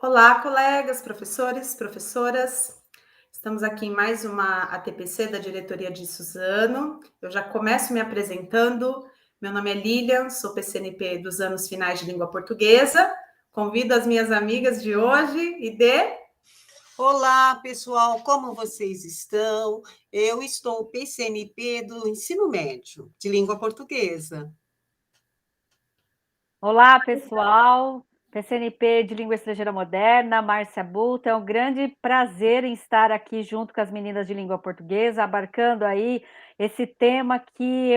Olá, colegas, professores, professoras. Estamos aqui em mais uma ATPC da diretoria de Suzano. Eu já começo me apresentando. Meu nome é Lilian, sou PCNP dos anos finais de língua portuguesa. Convido as minhas amigas de hoje e de... Olá, pessoal, como vocês estão? Eu estou PCNP do ensino médio de língua portuguesa. Olá, pessoal. PCNP de Língua Estrangeira Moderna, Márcia Bulta. É um grande prazer em estar aqui junto com as meninas de língua portuguesa, abarcando aí esse tema que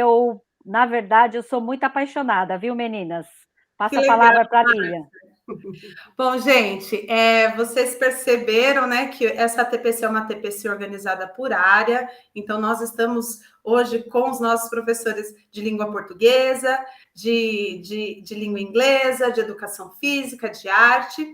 na verdade, eu sou muito apaixonada, viu, meninas? Que Passa a legal. palavra para a Lilian. Bom, gente, vocês perceberam, né, que essa TPC é uma TPC organizada por área, então nós estamos hoje com os nossos professores de língua portuguesa, de língua inglesa, de educação física, de arte,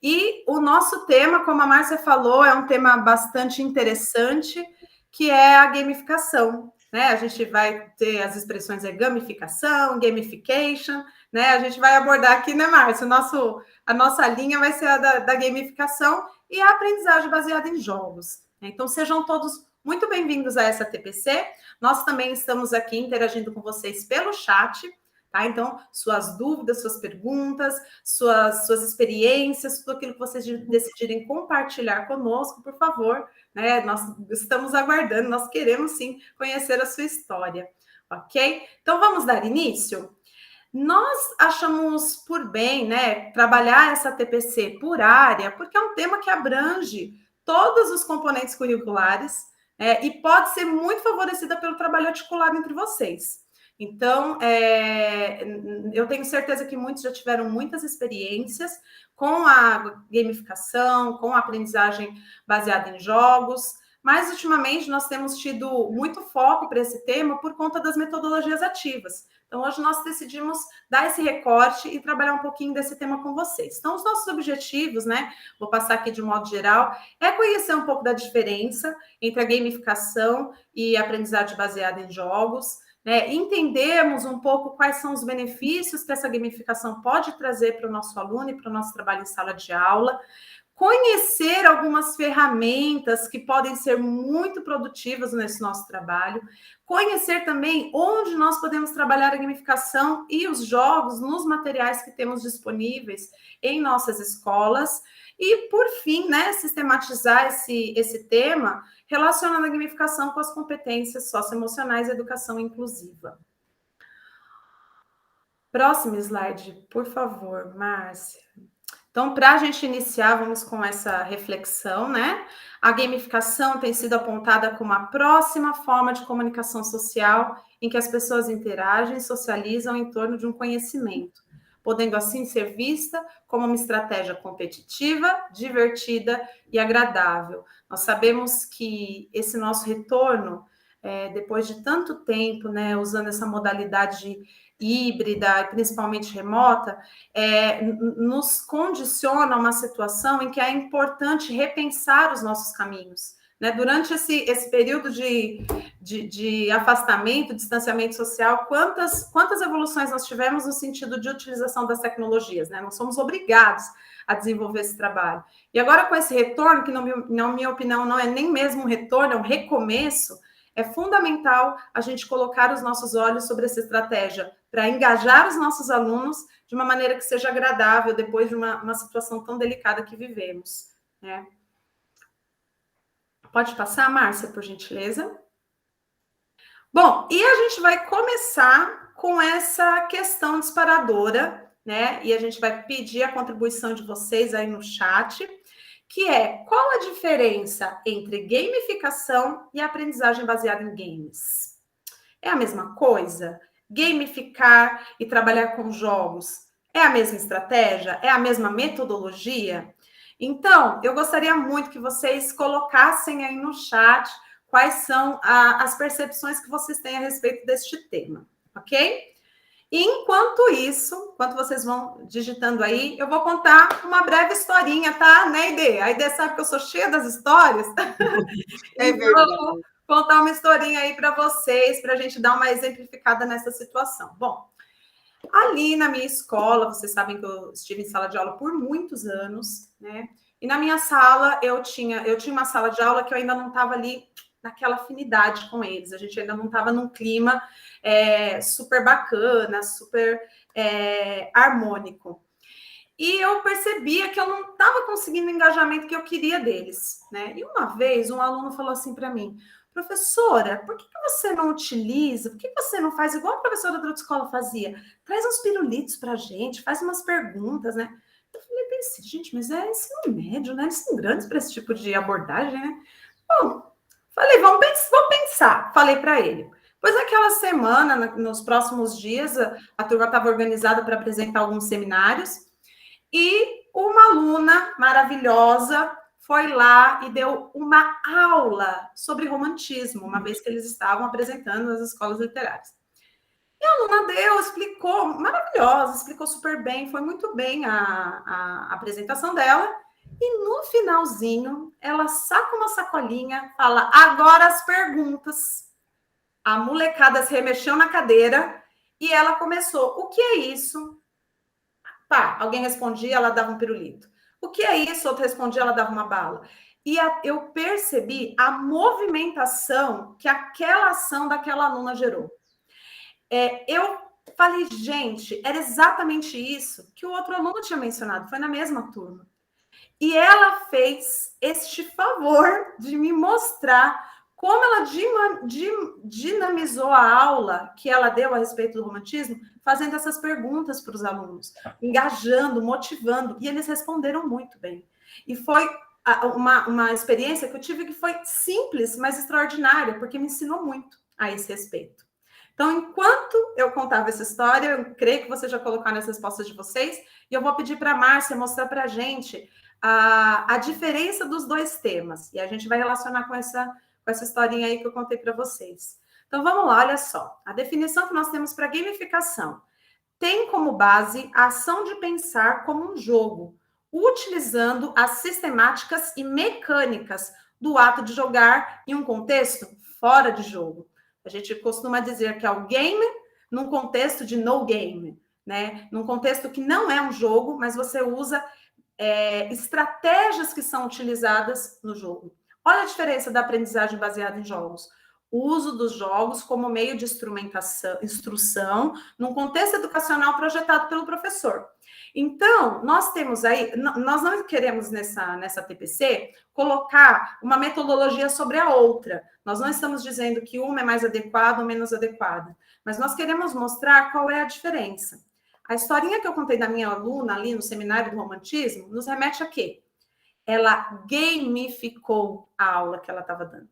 e o nosso tema, como a Márcia falou, é um tema bastante interessante, que é a gamificação, né? A gente vai ter as expressões gamificação, gamification, né? A gente vai abordar aqui, né, Márcia? A nossa linha vai ser a da gamificação e a aprendizagem baseada em jogos. Então, sejam todos muito bem-vindos a essa TPC. Nós também estamos aqui interagindo com vocês pelo chat, tá? Então, suas dúvidas, suas perguntas, suas experiências, tudo aquilo que vocês decidirem compartilhar conosco, por favor, né? Nós estamos aguardando, nós queremos sim conhecer a sua história, ok? Então, vamos dar início? Nós achamos por bem, né, trabalhar essa TPC por área, porque é um tema que abrange todos os componentes curriculares, e pode ser muito favorecida pelo trabalho articulado entre vocês. Então, eu tenho certeza que muitos já tiveram muitas experiências com a gamificação, com a aprendizagem baseada em jogos, mas ultimamente nós temos tido muito foco para esse tema por conta das metodologias ativas. Então, hoje nós decidimos dar esse recorte e trabalhar um pouquinho desse tema com vocês. Então, os nossos objetivos, né? Vou passar aqui de modo geral, é conhecer um pouco da diferença entre a gamificação e a aprendizagem baseada em jogos, né? Entendermos um pouco quais são os benefícios que essa gamificação pode trazer para o nosso aluno e para o nosso trabalho em sala de aula, conhecer algumas ferramentas que podem ser muito produtivas nesse nosso trabalho, conhecer também onde nós podemos trabalhar a gamificação e os jogos nos materiais que temos disponíveis em nossas escolas, e, por fim, né, sistematizar esse tema relacionando a gamificação com as competências socioemocionais e educação inclusiva. Próximo slide, por favor, Márcia. Então, para a gente iniciar, vamos com essa reflexão, né? A gamificação tem sido apontada como a próxima forma de comunicação social em que as pessoas interagem e socializam em torno de um conhecimento, podendo assim ser vista como uma estratégia competitiva, divertida e agradável. Nós sabemos que esse nosso retorno, depois de tanto tempo, né, usando essa modalidade híbrida, principalmente remota, nos condiciona a uma situação em que é importante repensar os nossos caminhos. Né? Durante esse período de afastamento, distanciamento social, quantas evoluções nós tivemos no sentido de utilização das tecnologias? Né? Nós somos obrigados a desenvolver esse trabalho. E agora, com esse retorno, que, na minha opinião, não é nem mesmo um retorno, é um recomeço, é fundamental a gente colocar os nossos olhos sobre essa estratégia para engajar os nossos alunos de uma maneira que seja agradável depois de uma situação tão delicada que vivemos. Né? Pode passar, Márcia, por gentileza? Bom, e a gente vai começar com essa questão disparadora, né? E a gente vai pedir a contribuição de vocês aí no chat, que é: qual a diferença entre gamificação e aprendizagem baseada em games? É a mesma coisa? Gamificar e trabalhar com jogos é a mesma estratégia? É a mesma metodologia? Então, eu gostaria muito que vocês colocassem aí no chat quais são as percepções que vocês têm a respeito deste tema, ok? E enquanto isso, enquanto vocês vão digitando aí, eu vou contar uma breve historinha, tá? Né, Ide? A Ide sabe que eu sou cheia das histórias. É verdade. Contar uma historinha aí para vocês, para a gente dar uma exemplificada nessa situação. Bom, Ali na minha escola, vocês sabem que eu estive em sala de aula por muitos anos, né? E na minha sala eu tinha uma sala de aula que eu ainda não estava ali naquela afinidade com eles. A gente ainda não estava num clima super bacana, super harmônico. E eu percebia que eu não estava conseguindo o engajamento que eu queria deles, né? E uma vez um aluno falou assim para mim: professora, por que você não utiliza, por que você não faz igual a professora da outra escola fazia? Traz uns pirulitos para a gente, faz umas perguntas, né? Eu falei, pensei, gente, mas é ensino médio, né? Eles são grandes para esse tipo de abordagem, né? Bom, falei, vou pensar, falei para ele. Pois naquela semana, nos próximos dias, a turma estava organizada para apresentar alguns seminários, e uma aluna maravilhosa foi lá e deu uma aula sobre romantismo, uma vez que eles estavam apresentando nas escolas literárias. E a aluna explicou, maravilhosa, explicou super bem, foi muito bem a apresentação dela. E no finalzinho, ela saca uma sacolinha, fala, agora as perguntas. A molecada se remexeu na cadeira e ela começou, o que é isso? Pá, alguém respondia, ela dava um pirulito. O que é isso? Outro respondia, ela dava uma bala. E eu percebi a movimentação que aquela ação daquela aluna gerou. Eu falei, gente, era exatamente isso que o outro aluno tinha mencionado, foi na mesma turma. E ela fez este favor de me mostrar como ela dinamizou a aula que ela deu a respeito do romantismo, fazendo essas perguntas para os alunos, engajando, motivando, e eles responderam muito bem. E foi uma experiência que eu tive que foi simples, mas extraordinária, porque me ensinou muito a esse respeito. Então, enquanto eu contava essa história, eu creio que vocês já colocaram nas respostas de vocês, e eu vou pedir para a Márcia mostrar para a gente a diferença dos dois temas, e a gente vai relacionar com essa historinha aí que eu contei para vocês. Então, vamos lá, olha só. A definição que nós temos para gamificação tem como base a ação de pensar como um jogo, utilizando as sistemáticas e mecânicas do ato de jogar em um contexto fora de jogo. A gente costuma dizer que é o game num contexto de no game, né? Num contexto que não é um jogo, mas você usa estratégias que são utilizadas no jogo. Olha a diferença da aprendizagem baseada em jogos. O uso dos jogos como meio de instrução, num contexto educacional projetado pelo professor. Então, nós temos aí, nós não queremos nessa TPC colocar uma metodologia sobre a outra. Nós não estamos dizendo que uma é mais adequada ou menos adequada, mas nós queremos mostrar qual é a diferença. A historinha que eu contei da minha aluna ali no seminário do romantismo nos remete a quê? Ela gamificou a aula que ela estava dando.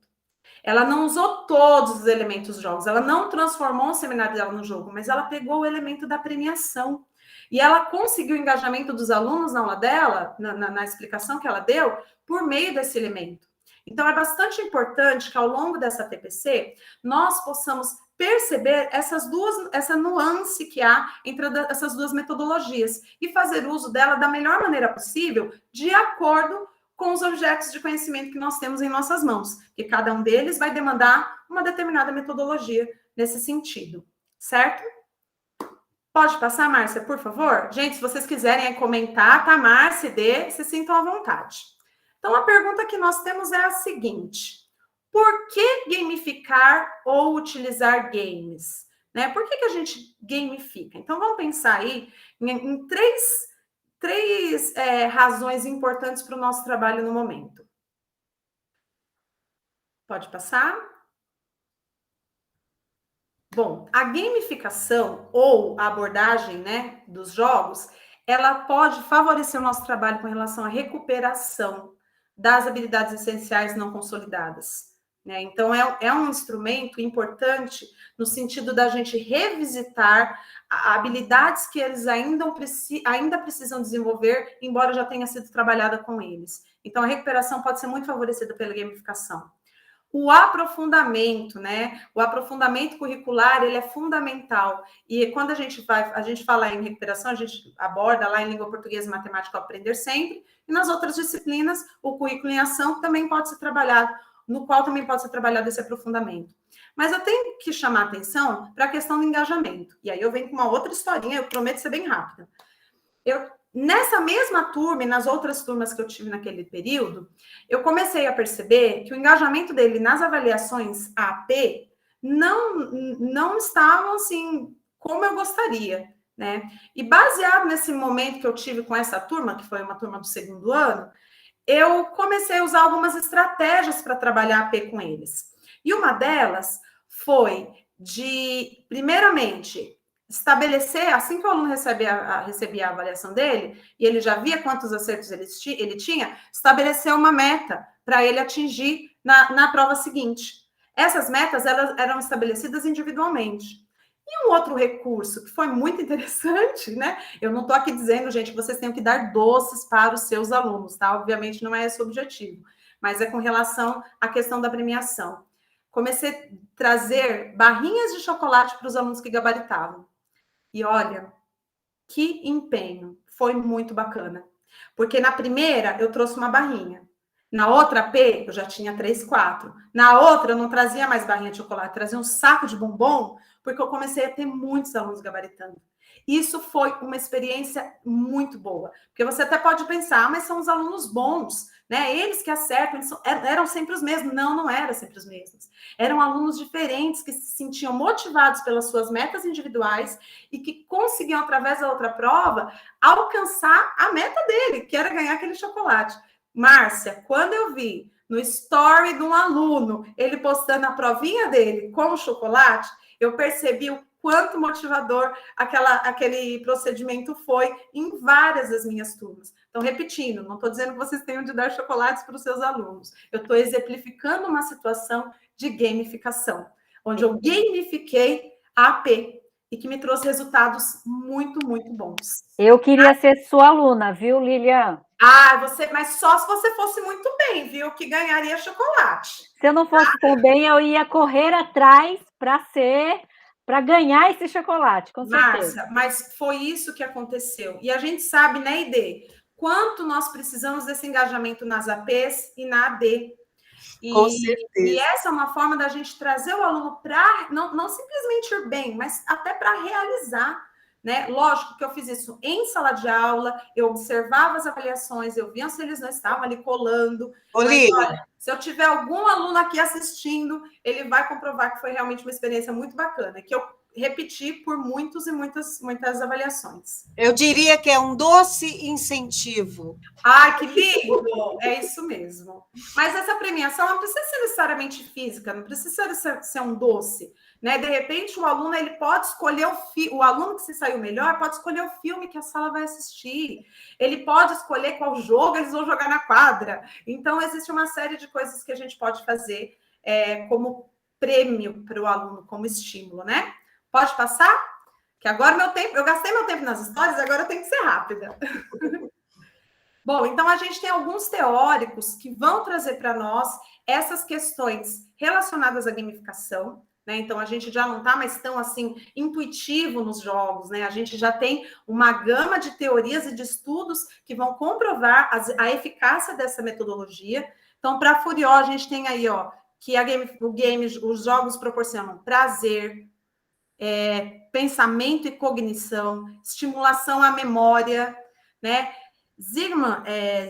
Ela não usou todos os elementos dos jogos, ela não transformou o seminário dela no jogo, mas ela pegou o elemento da premiação. E ela conseguiu o engajamento dos alunos na aula dela, na explicação que ela deu, por meio desse elemento. Então, é bastante importante que ao longo dessa TPC, nós possamos perceber essa nuance que há entre essas duas metodologias e fazer uso dela da melhor maneira possível, de acordo com os objetos de conhecimento que nós temos em nossas mãos, que cada um deles vai demandar uma determinada metodologia nesse sentido, certo? Pode passar, Márcia, por favor? Gente, se vocês quiserem comentar, tá, Márcia, se sintam à vontade. Então, a pergunta que nós temos é a seguinte: por que gamificar ou utilizar games? Né? Por que a gente gamifica? Então, vamos pensar aí em três razões importantes para o nosso trabalho no momento. Pode passar? Bom, a gamificação ou a abordagem, né, dos jogos, ela pode favorecer o nosso trabalho com relação à recuperação das habilidades essenciais não consolidadas, né? Então, é um instrumento importante no sentido da gente revisitar habilidades que eles ainda precisam desenvolver, embora já tenha sido trabalhada com eles. Então, a recuperação pode ser muito favorecida pela gamificação. O aprofundamento, né? O aprofundamento curricular, ele é fundamental. E quando a gente fala em recuperação, a gente aborda lá em língua portuguesa e matemática Aprender Sempre, e nas outras disciplinas, o currículo em ação também pode ser trabalhado. no qual também pode ser trabalhado esse aprofundamento. Mas eu tenho que chamar atenção para a questão do engajamento. E aí eu venho com uma outra historinha, eu prometo ser bem rápida. Nessa mesma turma e nas outras turmas que eu tive naquele período, eu comecei a perceber que o engajamento dele nas avaliações AP não estavam assim como eu gostaria, né? E baseado nesse momento que eu tive com essa turma, que foi uma turma do segundo ano, eu comecei a usar algumas estratégias para trabalhar AP com eles. E uma delas foi de, primeiramente, estabelecer, assim que o aluno recebia a avaliação dele, e ele já via quantos acertos ele tinha, estabelecer uma meta para ele atingir na prova seguinte. Essas metas eram estabelecidas individualmente. E um outro recurso que foi muito interessante, né? Eu não estou aqui dizendo, gente, que vocês têm que dar doces para os seus alunos, tá? Obviamente não é esse o objetivo, mas é com relação à questão da premiação. Comecei a trazer barrinhas de chocolate para os alunos que gabaritavam. E olha, que empenho, foi muito bacana. Porque na primeira eu trouxe uma barrinha. Na outra P, eu já tinha 3, 4. Na outra, eu não trazia mais barrinha de chocolate, trazia um saco de bombom, porque eu comecei a ter muitos alunos gabaritando. Isso foi uma experiência muito boa. Porque você até pode pensar, mas são os alunos bons, né? Eles que acertam, eram sempre os mesmos. Não eram sempre os mesmos. Eram alunos diferentes que se sentiam motivados pelas suas metas individuais e que conseguiam, através da outra prova, alcançar a meta dele, que era ganhar aquele chocolate. Márcia, quando eu vi no story de um aluno, ele postando a provinha dele com o chocolate, eu percebi o quanto motivador aquele procedimento foi em várias das minhas turmas. Então, repetindo, não estou dizendo que vocês tenham de dar chocolates para os seus alunos. Eu estou exemplificando uma situação de gamificação, onde eu gamifiquei a AP e que me trouxe resultados muito, muito bons. Eu queria ser sua aluna, viu, Lilian? Mas só se você fosse muito bem, viu? Que ganharia chocolate. Se eu não fosse tão bem, eu ia correr atrás para ganhar esse chocolate, com certeza. Márcia, mas foi isso que aconteceu. E a gente sabe, né, ID, quanto nós precisamos desse engajamento nas APs e na AD. Com certeza. E essa é uma forma da gente trazer o aluno para não simplesmente ir bem, mas até para realizar. Né? Lógico que eu fiz isso em sala de aula, eu observava as avaliações, eu via se eles não estavam ali colando. Mas, olha, se eu tiver algum aluno aqui assistindo, ele vai comprovar que foi realmente uma experiência muito bacana, que eu repeti por muitos e muitas avaliações. Eu diria que é um doce incentivo. Ai, que lindo! É isso mesmo. Mas essa premiação não precisa ser necessariamente física, não precisa ser um doce. Né? De repente, o aluno ele pode escolher o aluno que se saiu melhor pode escolher o filme que a sala vai assistir. Ele pode escolher qual jogo eles vão jogar na quadra. Então, existe uma série de coisas que a gente pode fazer como prêmio para o aluno, como estímulo, né? Pode passar? Que agora eu gastei meu tempo nas histórias, agora eu tenho que ser rápida. Bom, então a gente tem alguns teóricos que vão trazer para nós essas questões relacionadas à gamificação, né? Então a gente já não está mais tão assim intuitivo nos jogos, né? A gente já tem uma gama de teorias e de estudos que vão comprovar a eficácia dessa metodologia. Então, para a Furió, a gente tem aí, ó, que os jogos proporcionam prazer, pensamento e cognição, estimulação à memória, né?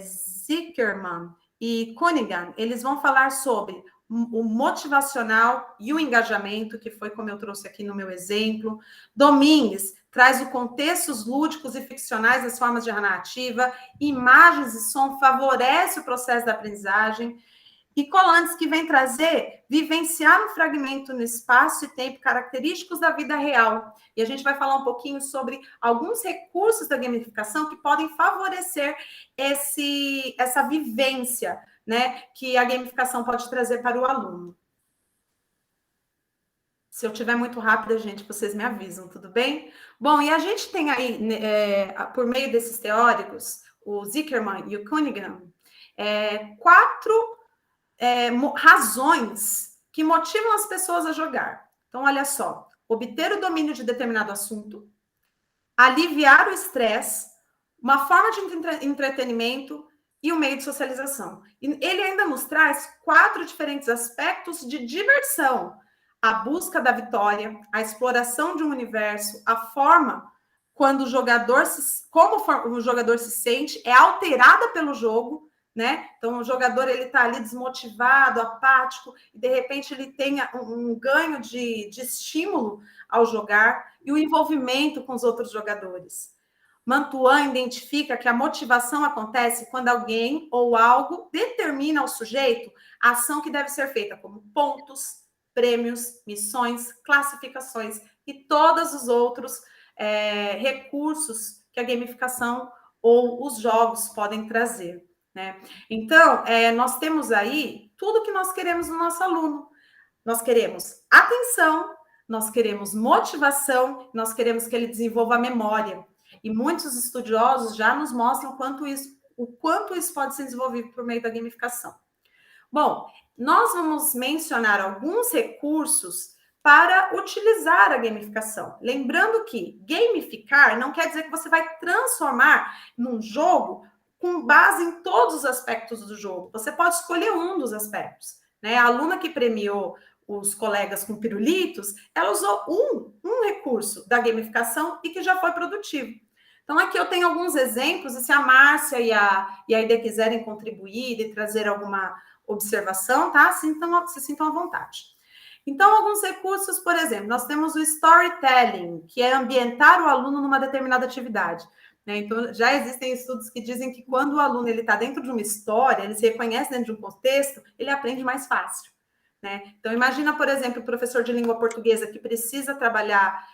Zickerman e Cunningham, eles vão falar sobre o motivacional e o engajamento, que foi como eu trouxe aqui no meu exemplo. Domingues traz o contextos lúdicos e ficcionais das formas de narrativa, imagens e som favorece o processo da aprendizagem. E Colantes que vem trazer, vivenciar um fragmento no espaço e tempo característicos da vida real. E a gente vai falar um pouquinho sobre alguns recursos da gamificação que podem favorecer essa vivência, né, que a gamificação pode trazer para o aluno. Se eu estiver muito rápida, gente, vocês me avisam, tudo bem? Bom, e a gente tem aí, por meio desses teóricos, o Zickerman e o Cunningham, 4 razões que motivam as pessoas a jogar. Então, olha só, obter o domínio de determinado assunto, aliviar o estresse, uma forma de entretenimento, e o meio de socialização. E ele ainda nos traz 4 diferentes aspectos de diversão: a busca da vitória, a exploração de um universo, a forma como o jogador se sente, é alterada pelo jogo, né? Então, o jogador ele está ali desmotivado, apático, e de repente ele tem um ganho de estímulo ao jogar, e o envolvimento com os outros jogadores. Mantuan identifica que a motivação acontece quando alguém ou algo determina ao sujeito a ação que deve ser feita, como pontos, prêmios, missões, classificações e todos os outros recursos que a gamificação ou os jogos podem trazer, né? Então, nós temos aí tudo que nós queremos no nosso aluno. Nós queremos atenção, nós queremos motivação, nós queremos que ele desenvolva a memória. E muitos estudiosos já nos mostram o quanto isso pode ser desenvolvido por meio da gamificação. Bom, nós vamos mencionar alguns recursos para utilizar a gamificação. Lembrando que gamificar não quer dizer que você vai transformar num jogo com base em todos os aspectos do jogo. Você pode escolher um dos aspectos, né? A aluna que premiou os colegas com pirulitos, ela usou um recurso da gamificação e que já foi produtivo. Então, aqui eu tenho alguns exemplos, e se a Márcia e a Aide quiserem contribuir e trazer alguma observação, tá? Se sintam à vontade. Então, alguns recursos, por exemplo, nós temos o storytelling, que é ambientar o aluno numa determinada atividade, né? Então, já existem estudos que dizem que quando o aluno está dentro de uma história, ele se reconhece dentro de um contexto, ele aprende mais fácil, né? Então, imagina, por exemplo, o professor de língua portuguesa que precisa trabalhar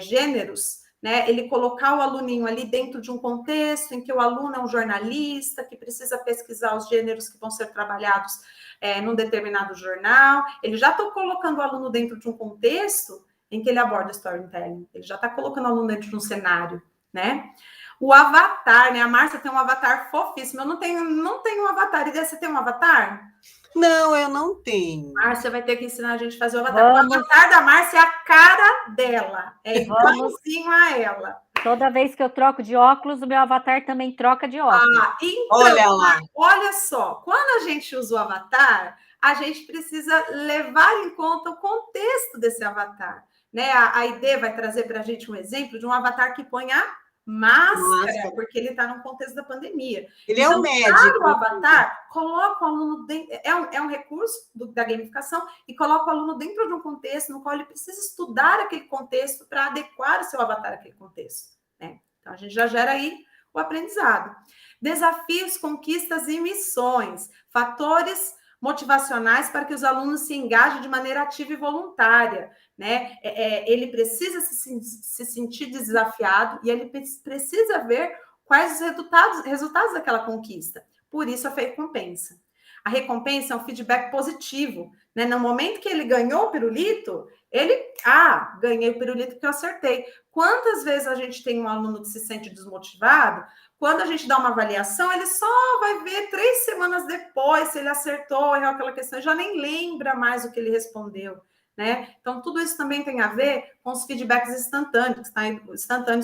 gêneros, né? Ele colocar o aluninho ali dentro de um contexto em que o aluno é um jornalista que precisa pesquisar os gêneros que vão ser trabalhados num determinado jornal. Ele já está colocando o aluno dentro de um contexto em que ele aborda storytelling. Ele já está colocando o aluno dentro de um cenário, né? O avatar, né? A Márcia tem um avatar fofíssimo. Eu não tenho um avatar. E você tem um avatar? Não, eu não tenho. Márcia vai ter que ensinar a gente a fazer o avatar. O avatar da Márcia é a cara dela. É igualzinho a ela. Toda vez que eu troco de óculos, o meu avatar também troca de óculos. Então, olha lá. Olha só, quando a gente usa o avatar, a gente precisa levar em conta o contexto desse avatar, né? A Aide vai trazer para a gente um exemplo de um avatar que põe a máscara, porque ele está no contexto da pandemia. Ele é um médico. O avatar, coloca o aluno dentro, é um recurso da gamificação, e coloca o aluno dentro de um contexto no qual ele precisa estudar aquele contexto para adequar o seu avatar àquele contexto, né? Então, a gente já gera aí o aprendizado. Desafios, conquistas e missões, fatores motivacionais para que os alunos se engajem de maneira ativa e voluntária, né? Ele precisa se sentir desafiado e ele precisa ver quais os resultados daquela conquista. Por isso, a recompensa. A recompensa é um feedback positivo, né? No momento que ele ganhou o pirulito, ganhei o pirulito porque eu acertei. Quantas vezes a gente tem um aluno que se sente desmotivado? Quando a gente dá uma avaliação, ele só vai ver 3 semanas depois se ele acertou, errou aquela questão, já nem lembra mais o que ele respondeu, né? Então, tudo isso também tem a ver com os feedbacks instantâneos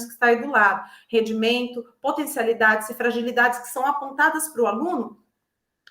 que está aí do lado. Rendimento, potencialidades e fragilidades que são apontadas para o aluno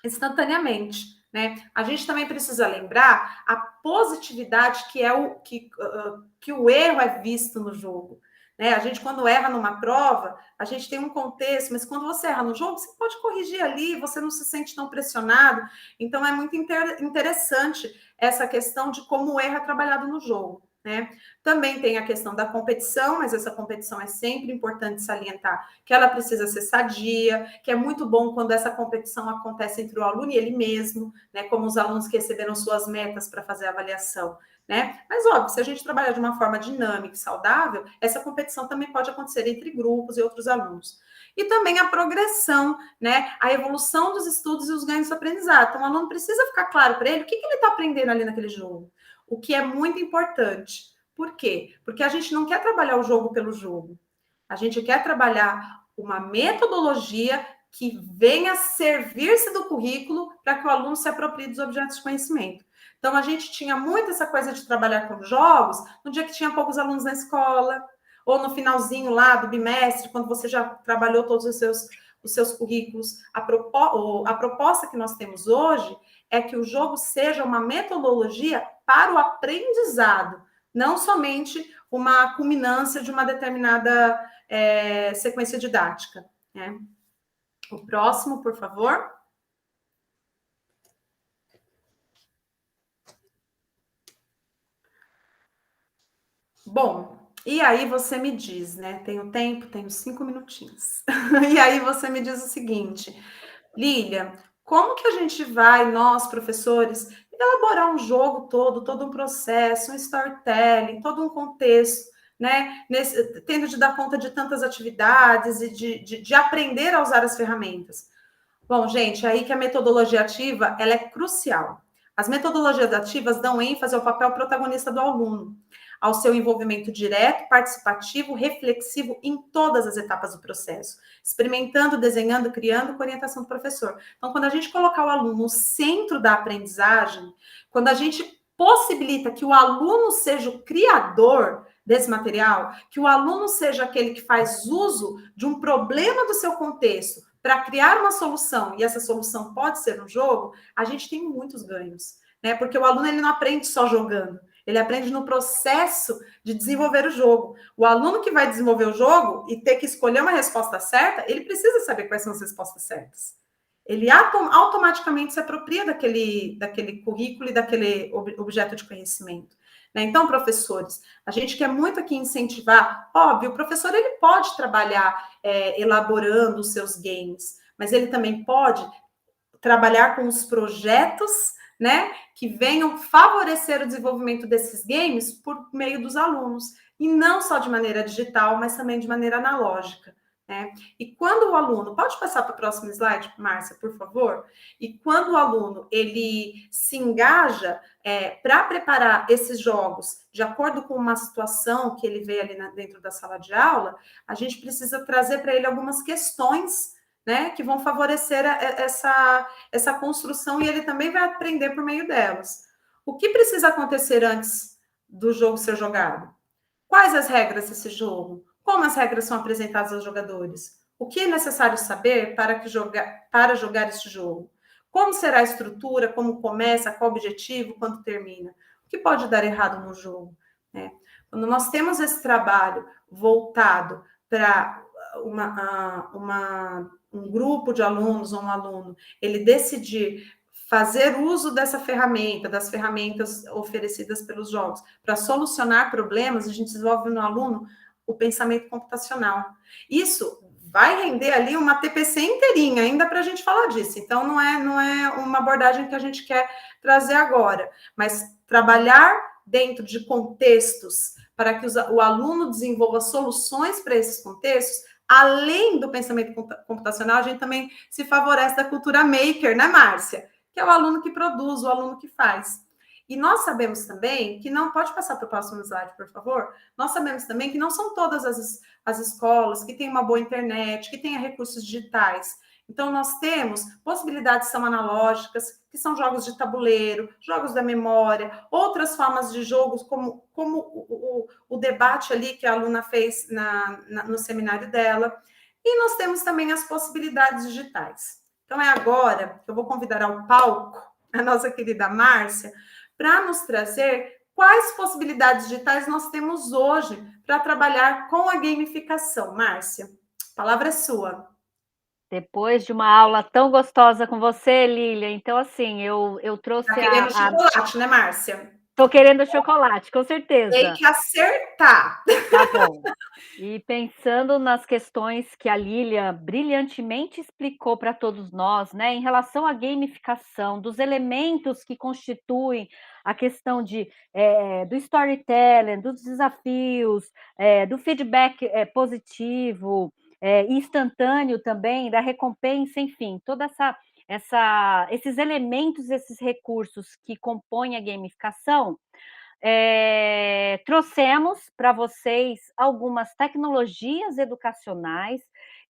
instantaneamente, né? A gente também precisa lembrar a positividade que o erro é visto no jogo, né? A gente, quando erra numa prova, a gente tem um contexto, mas quando você erra no jogo, você pode corrigir ali, você não se sente tão pressionado. Então, é muito interessante essa questão de como o erro é trabalhado no jogo, né? Também tem a questão da competição, mas essa competição é sempre importante salientar que ela precisa ser sadia, que é muito bom quando essa competição acontece entre o aluno e ele mesmo, né? Como os alunos que receberam suas metas para fazer a avaliação, né? Mas, óbvio, se a gente trabalhar de uma forma dinâmica e saudável, essa competição também pode acontecer entre grupos e outros alunos. E também a progressão, né? A evolução dos estudos e os ganhos do aprendizado. Então, o aluno precisa ficar claro para ele o que ele está aprendendo ali naquele jogo. O que é muito importante. Por quê? Porque a gente não quer trabalhar o jogo pelo jogo. A gente quer trabalhar uma metodologia que venha servir-se do currículo para que o aluno se aproprie dos objetos de conhecimento. Então, a gente tinha muito essa coisa de trabalhar com jogos no dia que tinha poucos alunos na escola, ou no finalzinho lá do bimestre, quando você já trabalhou todos os seus os seus currículos. A proposta que nós temos hoje é que o jogo seja uma metodologia para o aprendizado, não somente uma culminância de uma determinada sequência didática, né? O próximo, por favor. Bom, e aí você me diz, né? Tenho tempo, tenho 5 minutinhos. E aí você me diz o seguinte, Lília, como que a gente vai, nós, professores, elaborar um jogo todo um processo, um storytelling, todo um contexto, né? Tendo de dar conta de tantas atividades e de aprender a usar as ferramentas. Bom, gente, aí que a metodologia ativa, ela é crucial. As metodologias ativas dão ênfase ao papel protagonista do aluno, ao seu envolvimento direto, participativo, reflexivo em todas as etapas do processo, experimentando, desenhando, criando com orientação do professor. Então, quando a gente colocar o aluno no centro da aprendizagem, quando a gente possibilita que o aluno seja o criador desse material, que o aluno seja aquele que faz uso de um problema do seu contexto para criar uma solução, e essa solução pode ser um jogo, a gente tem muitos ganhos, né? Porque o aluno ele não aprende só jogando, ele aprende no processo de desenvolver o jogo. O aluno que vai desenvolver o jogo e ter que escolher uma resposta certa, ele precisa saber quais são as respostas certas. Ele automaticamente se apropria daquele currículo e daquele objeto de conhecimento. Né? Então, professores, a gente quer muito aqui incentivar, óbvio, o professor ele pode trabalhar elaborando os seus games, mas ele também pode trabalhar com os projetos, né, que venham favorecer o desenvolvimento desses games por meio dos alunos, e não só de maneira digital, mas também de maneira analógica. Né? E quando o aluno, pode passar para o próximo slide, Márcia, por favor? E quando o aluno ele se engaja para preparar esses jogos de acordo com uma situação que ele vê ali dentro da sala de aula, a gente precisa trazer para ele algumas questões, né, que vão favorecer essa construção, e ele também vai aprender por meio delas. O que precisa acontecer antes do jogo ser jogado? Quais as regras desse jogo? Como as regras são apresentadas aos jogadores? O que é necessário saber para jogar este jogo? Como será a estrutura? Como começa? Qual o objetivo? Quando termina? O que pode dar errado no jogo? Né? Quando nós temos esse trabalho voltado para um grupo de alunos ou um aluno, ele decidir fazer uso dessa ferramenta, das ferramentas oferecidas pelos jogos, para solucionar problemas, a gente desenvolve no aluno o pensamento computacional. Isso vai render ali uma TPC inteirinha, ainda para a gente falar disso. Então, não é uma abordagem que a gente quer trazer agora, mas trabalhar dentro de contextos para que o aluno desenvolva soluções para esses contextos. Além do pensamento computacional, a gente também se favorece da cultura maker, né, Márcia? Que é o aluno que produz, o aluno que faz. E nós sabemos também que não... Pode passar para o próximo slide, por favor? Nós sabemos também que não são todas as escolas que têm uma boa internet, que tenham recursos digitais. Então, nós temos possibilidades que são analógicas, que são jogos de tabuleiro, jogos da memória, outras formas de jogos, como o debate ali que a aluna fez no seminário dela. E nós temos também as possibilidades digitais. Então, é agora que eu vou convidar ao palco a nossa querida Márcia para nos trazer quais possibilidades digitais nós temos hoje para trabalhar com a gamificação. Márcia, a palavra é sua. Depois de uma aula tão gostosa com você, Lília, então, assim, eu trouxe Tá querendo chocolate, né, Márcia? Estou querendo chocolate, com certeza. Tem que acertar. Tá bom. E pensando nas questões que a Lília brilhantemente explicou para todos nós, né, em relação à gamificação, dos elementos que constituem a questão do storytelling, dos desafios, do feedback positivo, instantâneo também, da recompensa, enfim, toda esses elementos, esses recursos que compõem a gamificação, trouxemos para vocês algumas tecnologias educacionais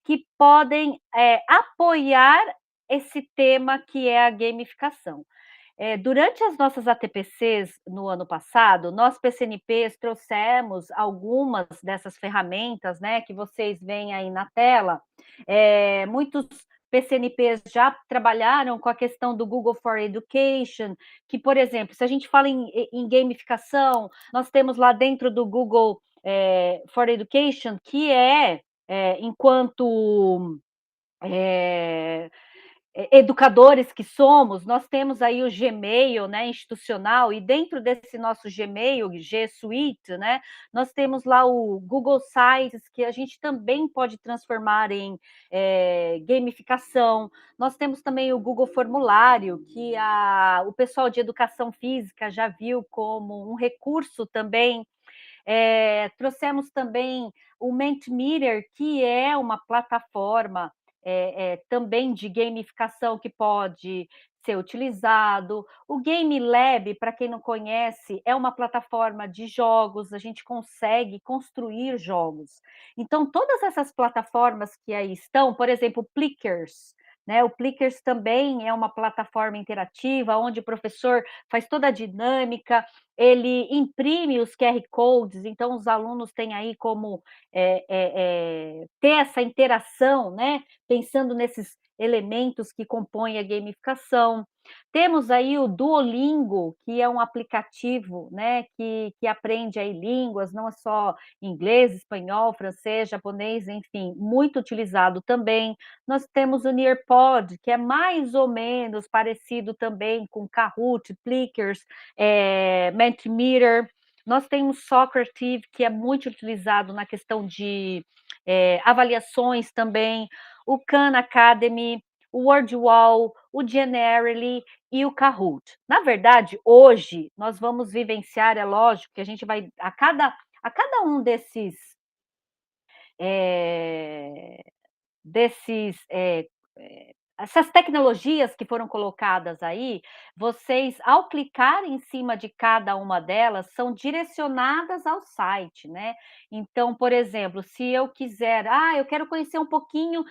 que podem apoiar esse tema que é a gamificação. durante as nossas ATPCs no ano passado, nós PCNPs trouxemos algumas dessas ferramentas, né, que vocês veem aí na tela. Muitos PCNPs já trabalharam com a questão do Google for Education, que, por exemplo, se a gente fala em gamificação, nós temos lá dentro do Google for Education, que enquanto educadores que somos, nós temos aí o Gmail, né, institucional, e dentro desse nosso Gmail, G Suite, né, nós temos lá o Google Sites, que a gente também pode transformar em gamificação. Nós temos também o Google Formulário, que o pessoal de educação física já viu como um recurso também. Trouxemos também o Mentimeter, que é uma plataforma também de gamificação que pode ser utilizado. O Game Lab, para quem não conhece, é uma plataforma de jogos, a gente consegue construir jogos. Então, todas essas plataformas que aí estão, por exemplo, o Plickers, né? O Plickers também é uma plataforma interativa, onde o professor faz toda a dinâmica, ele imprime os QR Codes, então os alunos têm aí como ter essa interação, né? Pensando nesses elementos que compõem a gamificação. Temos aí o Duolingo, que é um aplicativo, né, que aprende aí línguas, não é só inglês, espanhol, francês, japonês, enfim, muito utilizado também. Nós temos o Nearpod, que é mais ou menos parecido também com Kahoot, Plickers, Mentimeter. Nós temos Socrative, que é muito utilizado na questão de avaliações também, o Khan Academy, o Wordwall, o Generally e o Kahoot. Na verdade, hoje, nós vamos vivenciar, é lógico, que a gente vai, a cada um essas tecnologias que foram colocadas aí, vocês, ao clicar em cima de cada uma delas, são direcionadas ao site, né? Então, por exemplo, se eu quiser, eu quero conhecer um pouquinho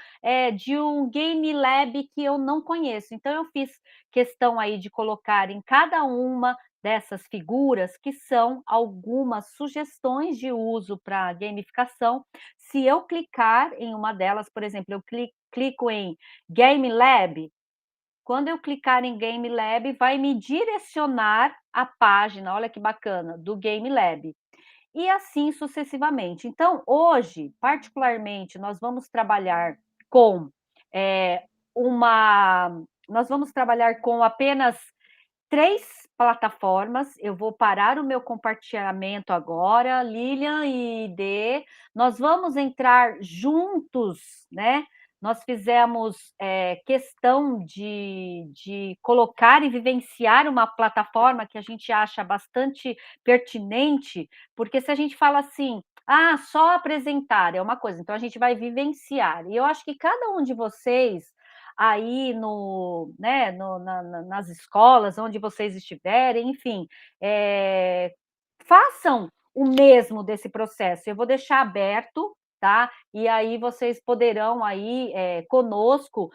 de um Game Lab que eu não conheço, então eu fiz questão aí de colocar em cada uma dessas figuras, que são algumas sugestões de uso para gamificação. Se eu clicar em uma delas, por exemplo, eu clico em Game Lab, quando eu clicar em Game Lab, vai me direcionar à página, olha que bacana, do Game Lab. E assim sucessivamente. Então, hoje, particularmente, nós vamos trabalhar com nós vamos trabalhar com apenas 3 plataformas. Eu vou parar o meu compartilhamento agora, Lilian e Dê. Nós vamos entrar juntos, né? Nós fizemos questão de colocar e vivenciar uma plataforma que a gente acha bastante pertinente, porque se a gente fala assim, só apresentar é uma coisa, então a gente vai vivenciar. E eu acho que cada um de vocês aí nas escolas, onde vocês estiverem, enfim, façam o mesmo desse processo. Eu vou deixar aberto, tá? E aí vocês poderão aí conosco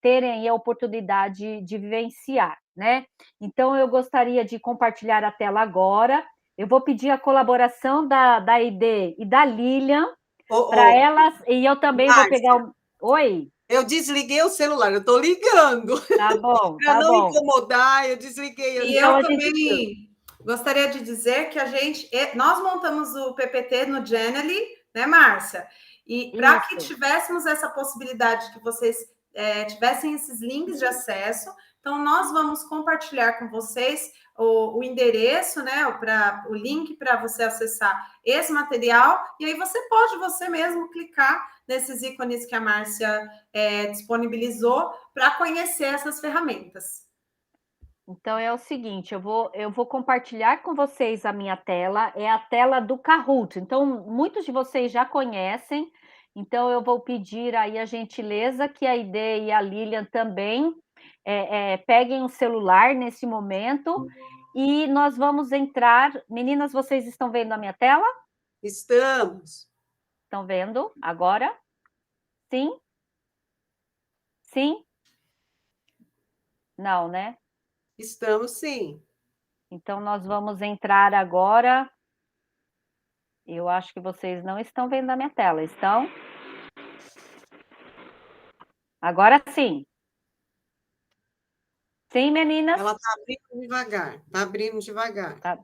terem a oportunidade de vivenciar, né? Então eu gostaria de compartilhar a tela agora. Eu vou pedir a colaboração da ID e da Lilian para elas, e eu também vou pegar o. Oi? Eu desliguei o celular, eu estou ligando. Tá bom, Para tá não bom. incomodar, eu desliguei. E Então, eu também gostaria de dizer que nós montamos o PPT no Genially, né, Márcia? E para que tivéssemos essa possibilidade que vocês tivessem esses links de acesso, então nós vamos compartilhar com vocês o endereço, né, o link para você acessar esse material, e aí você mesmo clicar nesses ícones que a Márcia disponibilizou para conhecer essas ferramentas. Então é o seguinte, eu vou compartilhar com vocês a minha tela, é a tela do Kahoot. Então, muitos de vocês já conhecem, então eu vou pedir aí a gentileza que a Ide e a Lilian também peguem o celular nesse momento e nós vamos entrar. Meninas, vocês estão vendo a minha tela? Estamos. Estão vendo agora? Sim? Sim? Não, né? Estamos sim. Então, nós vamos entrar agora. Eu acho que vocês não estão vendo a minha tela, estão? Agora sim. Sim, meninas? Ela está abrindo devagar, está abrindo devagar. Tá.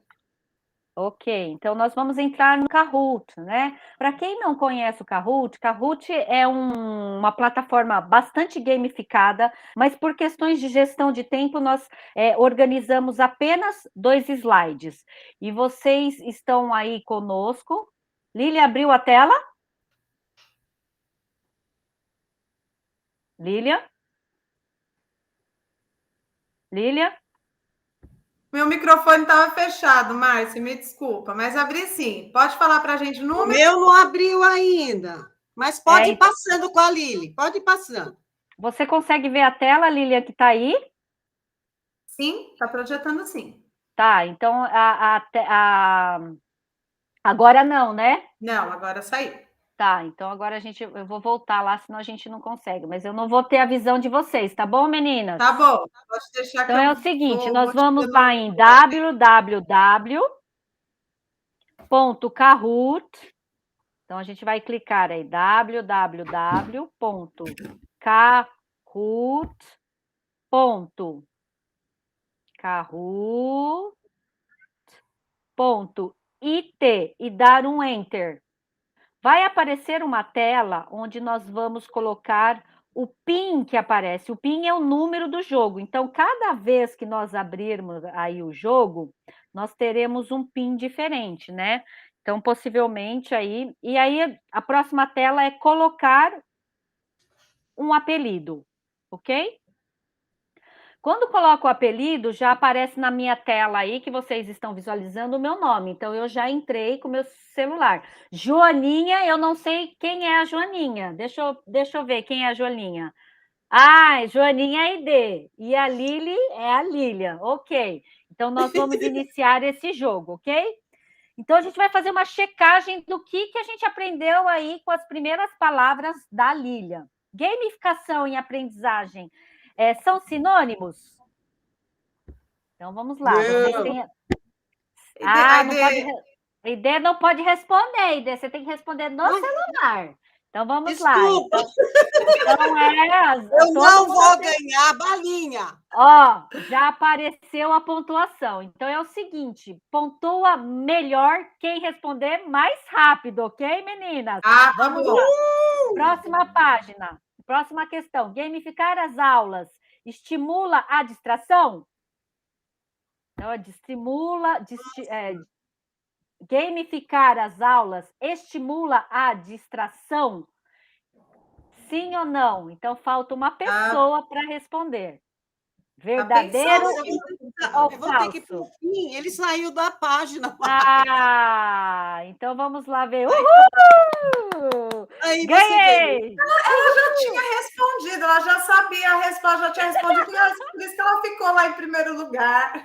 Ok, então nós vamos entrar no Kahoot, né? Para quem não conhece o Kahoot, Kahoot é uma plataforma bastante gamificada, mas por questões de gestão de tempo, nós organizamos apenas 2 slides. E vocês estão aí conosco. Lília abriu a tela? Lília? Lília? Meu microfone estava fechado, Márcia, me desculpa, mas abri sim. Pode falar para a gente o O número? meu não abriu ainda, mas pode ir passando com a Lili, pode ir passando. Você consegue ver a tela, Lília, que está aí? Sim, está projetando sim. Tá, então agora não, né? Não, agora saiu. Tá, então agora eu vou voltar lá, senão a gente não consegue, mas eu não vou ter a visão de vocês, tá bom, meninas? Tá bom, pode deixar que Então é o eu seguinte, vou nós te vamos dando. lá em www.kahoot. Então a gente vai clicar aí www.kahoot.it e dar um enter. Vai aparecer uma tela onde nós vamos colocar o PIN que aparece. O PIN é o número do jogo. Então, cada vez que nós abrirmos aí o jogo, nós teremos um PIN diferente, né? Então, possivelmente aí. E aí, a próxima tela é colocar um apelido, ok? Quando coloco o apelido, já aparece na minha tela aí que vocês estão visualizando o meu nome. Então, eu já entrei com o meu celular. Joaninha, eu não sei quem é a Joaninha. Deixa eu ver quem é a Joaninha. Ah, Joaninha é ID. E a Lili é a Lília. Ok. Então, nós vamos iniciar esse jogo, ok? Então, a gente vai fazer uma checagem do que a gente aprendeu aí com as primeiras palavras da Lília. Gamificação e aprendizagem são sinônimos? Então, vamos lá. Vocês Não. têm... A não pode... ideia, ID não pode responder, ID. Você tem que responder no Ai, celular. Então, vamos lá. desculpa, Então eu todo não mundo... vou ganhar a balinha. Ó, já apareceu a pontuação. Então, é o seguinte, pontua melhor quem responder mais rápido, ok, meninas? Vamos bom. lá. Próxima página. Próxima questão. Gamificar as aulas estimula a distração? Então, gamificar as aulas estimula a distração? Sim ou não? Então, falta uma pessoa para responder. Tá Verdadeiro pensando? ou Eu vou ter que ir falso? pro fim. Ele saiu da página. Então vamos lá ver. Aí, Uhul! aí você ganhou. Ganhei! Ela já tinha respondido, ela já sabia a resposta, já tinha respondido, por isso que ela ficou lá em primeiro lugar.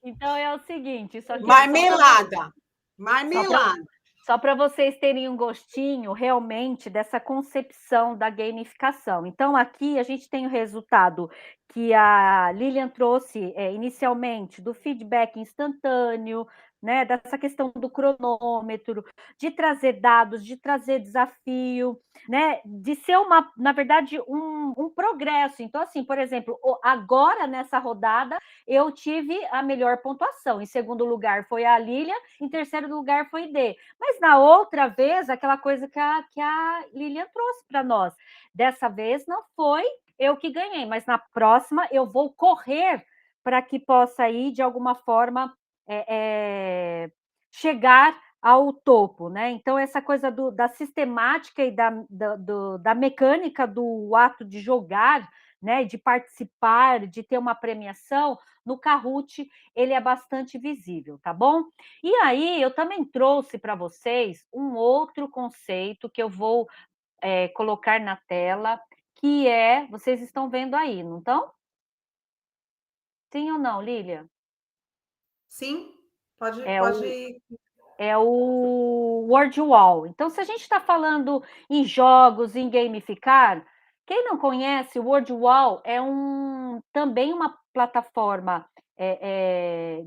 Então é o seguinte, isso aqui Marmelada. Marmelada. só para vocês terem um gostinho realmente dessa concepção da gamificação. Então, aqui a gente tem o resultado que a Lilian trouxe inicialmente do feedback instantâneo, né, dessa questão do cronômetro, de trazer dados, de trazer desafio, né, de ser na verdade, um progresso. Então, assim, por exemplo, agora nessa rodada eu tive a melhor pontuação. Em segundo lugar foi a Lilian, em terceiro lugar foi D. Mas na outra vez, aquela coisa que a Lilian trouxe para nós. Dessa vez não foi eu que ganhei, mas na próxima eu vou correr para que possa ir, de alguma forma, chegar ao topo, né? Então, essa coisa da sistemática e da mecânica do ato de jogar, né? De participar, de ter uma premiação, no Kahoot ele é bastante visível, tá bom? E aí, eu também trouxe para vocês um outro conceito que eu vou colocar na tela, que vocês estão vendo aí, não estão? Sim ou não, Lília? Sim, pode. É o Word Wall. Então, se a gente está falando em jogos, em gamificar, Quem não conhece, o WordWall é também uma plataforma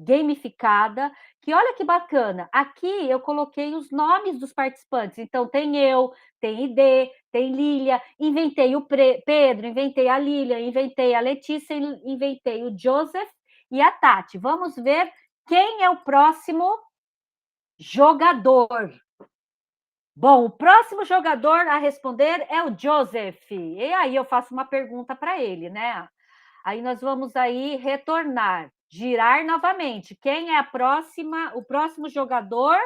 gamificada, que olha que bacana, aqui eu coloquei os nomes dos participantes, então tem eu, tem ID, tem Lília, inventei o Pedro, inventei a Lília, inventei a Letícia, inventei o Joseph e a Tati. Vamos ver quem é o próximo jogador. Bom, o próximo jogador a responder é o Joseph. E aí eu faço uma pergunta para ele, né? Aí nós vamos aí retornar, girar novamente. Quem é o próximo jogador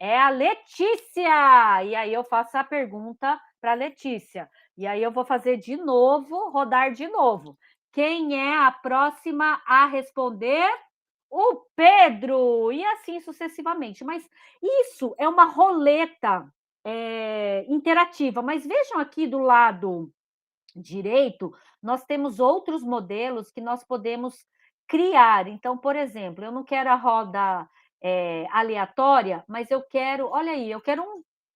é a Letícia. E aí eu faço a pergunta para a Letícia. E aí eu vou fazer de novo, rodar de novo. Quem é a próxima a responder? O Pedro, e assim sucessivamente. Mas isso é uma roleta interativa. Mas vejam aqui do lado direito, nós temos outros modelos que nós podemos criar. Então, por exemplo, eu não quero a roda aleatória, mas eu quero, olha aí, eu quero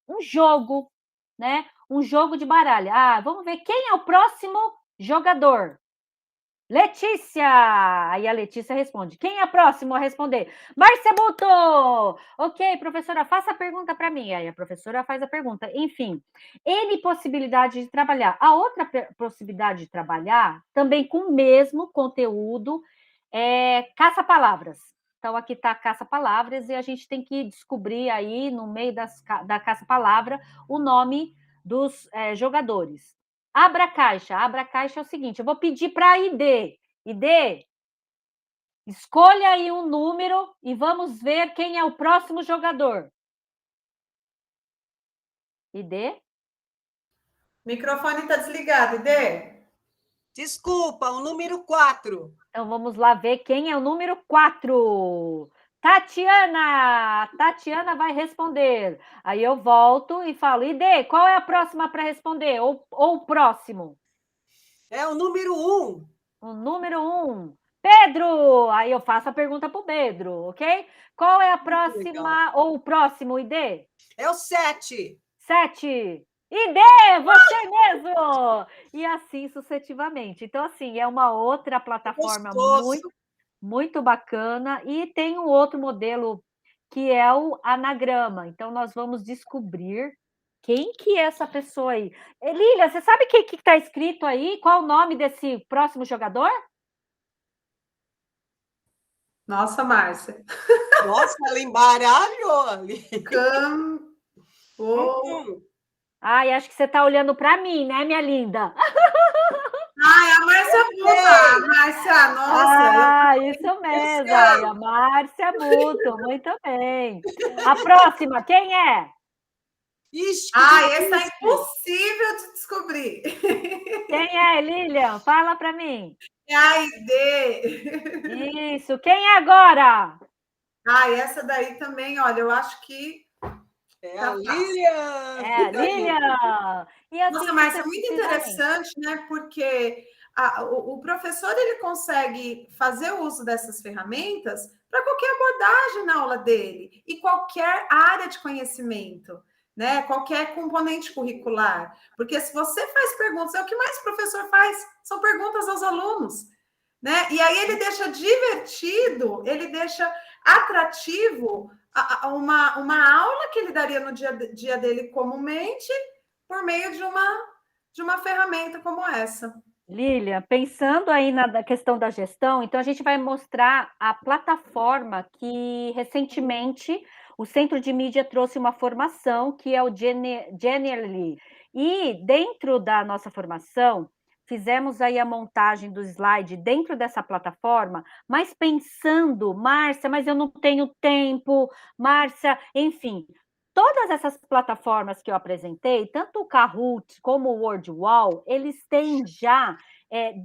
um jogo, né? Um jogo de baralho. Ah, vamos ver quem é o próximo jogador. Letícia! Aí a Letícia responde. Quem é a próxima a responder? Márcia Buto! Ok, professora, faça a pergunta para mim. Aí a professora faz a pergunta. Enfim, N possibilidade de trabalhar. A outra possibilidade de trabalhar, também com o mesmo conteúdo, é caça-palavras. Então, aqui está caça-palavras e a gente tem que descobrir aí, no meio da caça-palavra, o nome dos jogadores. Abra a caixa. Abra a caixa é o seguinte, eu vou pedir para a ID. ID, escolha aí um número e vamos ver quem é o próximo jogador. ID? Microfone está desligado, ID. Desculpa, o número 4. Então, vamos lá ver quem é o número 4. Tatiana! Tatiana vai responder. Aí eu volto e falo, ID, qual é a próxima para responder? Ou o próximo? É o número 1. O número 1. Pedro! Aí eu faço a pergunta para o Pedro, ok? Qual é a próxima, ou o próximo, ID? É o 7. 7. ID, você mesmo! E assim sucessivamente. Então, assim, é uma outra plataforma Gostoso. muito bacana. E tem um outro modelo que é o anagrama. Então, nós vamos descobrir quem que é essa pessoa aí. Lília, você sabe o que está escrito aí? Qual o nome desse próximo jogador? Nossa, Márcia. Nossa, ela embaralhou ali. Campo. Ai, acho que você está olhando para mim, né, minha linda? Ai, a Márcia Buta. Márcia, nossa. Isso mesmo. Aí, a Márcia Buto, muito bem. A próxima, quem é? Ixi, Ai, esse é impossível de descobrir. Quem é, Lilian? Fala para mim. É a ID. Isso. Quem é agora? Ai, essa daí também, olha, eu acho que é tá a fácil. Lilian. É, Lilian. E assim, Nossa, mas é muito sucessivamente. interessante, né? Porque o professor ele consegue fazer o uso dessas ferramentas para qualquer abordagem na aula dele e qualquer área de conhecimento, né? Qualquer componente curricular. Porque se você faz perguntas, é o que mais o professor faz, são perguntas aos alunos, né? E aí ele deixa divertido, ele deixa atrativo uma aula que ele daria no dia dele comumente por meio de uma ferramenta como essa. Lilian, pensando aí na questão da gestão, então a gente vai mostrar a plataforma que recentemente o Centro de Mídia trouxe uma formação que é o Genially. E dentro da nossa formação, fizemos aí a montagem do slide dentro dessa plataforma, mas pensando, Márcia, mas eu não tenho tempo, Márcia, enfim, todas essas plataformas que eu apresentei, tanto o Kahoot como o WordWall, eles têm já,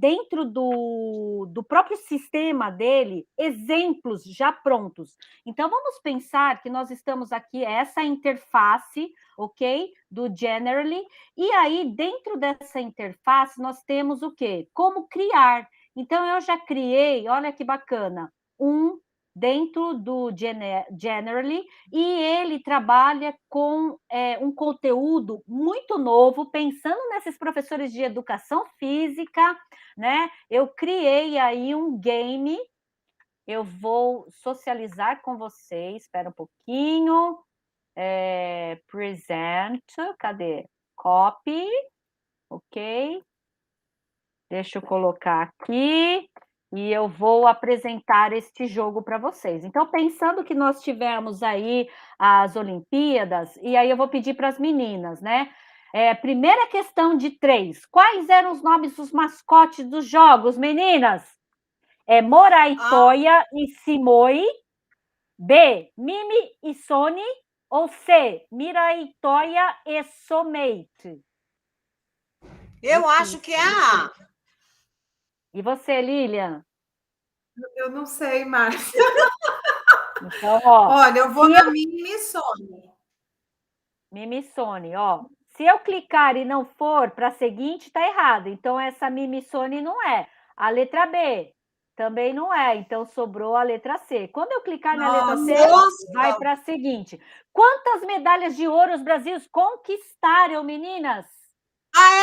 dentro do próprio sistema dele, exemplos já prontos. Então, vamos pensar que nós estamos aqui, essa interface, ok? Do Generally, e aí, dentro dessa interface, nós temos o quê? Como criar. Então, eu já criei, olha que bacana, 1, dentro do Generally, e ele trabalha com um conteúdo muito novo, pensando nesses professores de educação física, né? Eu criei aí um game, eu vou socializar com vocês, espera um pouquinho, present, cadê? Copy, ok? Deixa eu colocar aqui e eu vou apresentar este jogo para vocês. Então, pensando que nós tivemos aí as Olimpíadas, e aí eu vou pedir para as meninas, né? Primeira questão de 3. Quais eram os nomes dos mascotes dos jogos, meninas? Moraitoia e Simoi. B, Mimi e Sony. Ou C, Miraitoia e Someite. Eu acho que é a A. E você, Lilian? Eu não sei mais. Então, ó. Olha, eu vou na Mimi Sony. Mimi Sony, ó. Se eu clicar e não for para a seguinte, tá errado. Então, essa Mimi Sony não é. A letra B também não é. Então, sobrou a letra C. Quando eu clicar na letra C, vai para a seguinte. Quantas medalhas de ouro os brasileiros conquistaram, meninas?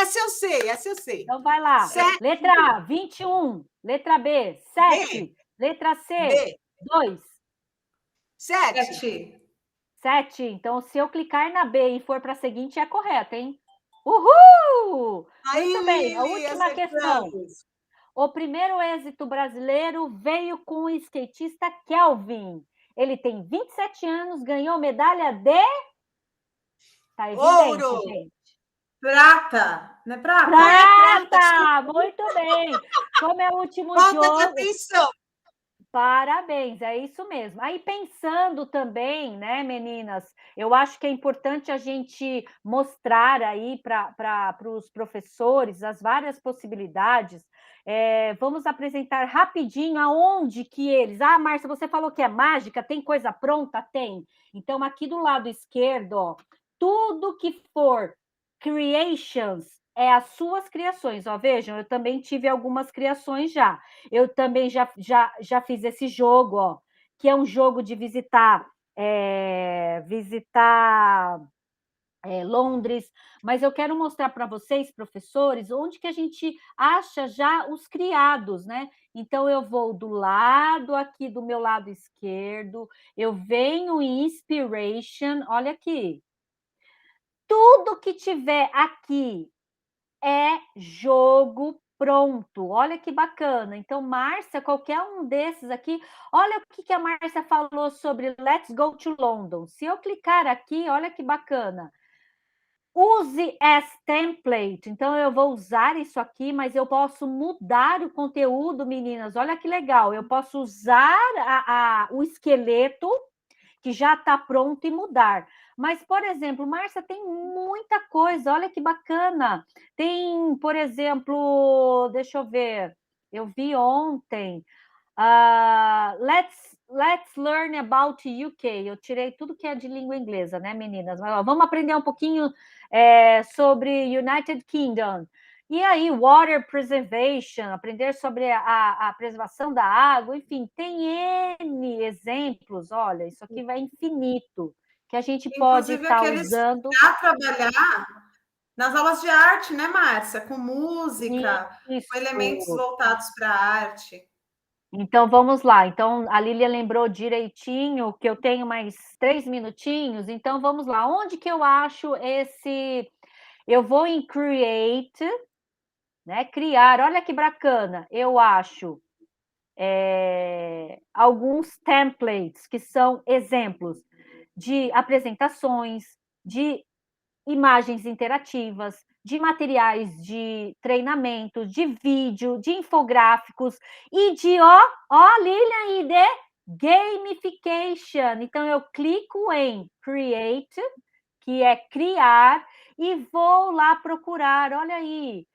Essa eu sei, essa eu sei. Então, vai lá. 7. Letra A, 21. Letra B, 7. B. Letra C, B. 2. 7. 7. Então, se eu clicar na B e for para a seguinte, é correto, hein? Uhul! Muito bem, a última questão. O primeiro êxito brasileiro veio com o skatista Kelvin. Ele tem 27 anos, ganhou medalha de... Tá evidente, ouro. gente. Prata, não é prata? Prata! Muito bem. Como é o último jogo... Falta de atenção. Parabéns, é isso mesmo. Aí pensando também, né, meninas, eu acho que é importante a gente mostrar aí para os professores as várias possibilidades. Vamos apresentar rapidinho aonde que eles... Ah, Márcia, você falou que é mágica, tem coisa pronta? Tem. Então, aqui do lado esquerdo, ó, tudo que for creations, as suas criações. Ó, vejam, eu também tive algumas criações já. Eu também já fiz esse jogo, ó, que é um jogo de visitar Londres, mas eu quero mostrar para vocês, professores, onde que a gente acha já os criados, né? Então, eu vou do lado aqui, do meu lado esquerdo, eu venho em Inspiration, olha aqui. Tudo que tiver aqui é jogo pronto. Olha que bacana. Então, Márcia, qualquer um desses aqui, olha o que a Márcia falou sobre Let's Go to London. Se eu clicar aqui, olha que bacana. Use as template. Então, eu vou usar isso aqui, mas eu posso mudar o conteúdo, meninas. Olha que legal. Eu posso usar o esqueleto que já está pronto e mudar. Mas, por exemplo, Márcia, tem muita coisa, olha que bacana. Tem, por exemplo, deixa eu ver, eu vi ontem, let's learn about UK. Eu tirei tudo que é de língua inglesa, né, meninas? Mas, ó, vamos aprender um pouquinho sobre United Kingdom. E aí, water preservation, aprender sobre a preservação da água, enfim, tem N exemplos, olha, isso aqui vai infinito, que a gente pode estar usando. Para trabalhar nas aulas de arte, né, Márcia? Com música, Isso. com elementos voltados para a arte. Então, vamos lá. Então, a Lília lembrou direitinho que eu tenho mais 3 minutinhos, então vamos lá. Onde que eu acho esse... Eu vou em Create, né? Criar, olha que bacana. Eu acho alguns templates que são exemplos de apresentações, de imagens interativas, de materiais de treinamento, de vídeo, de infográficos e de, Lilian, e de gamification. Então, eu clico em Create, que é criar, e vou lá procurar, olha aí,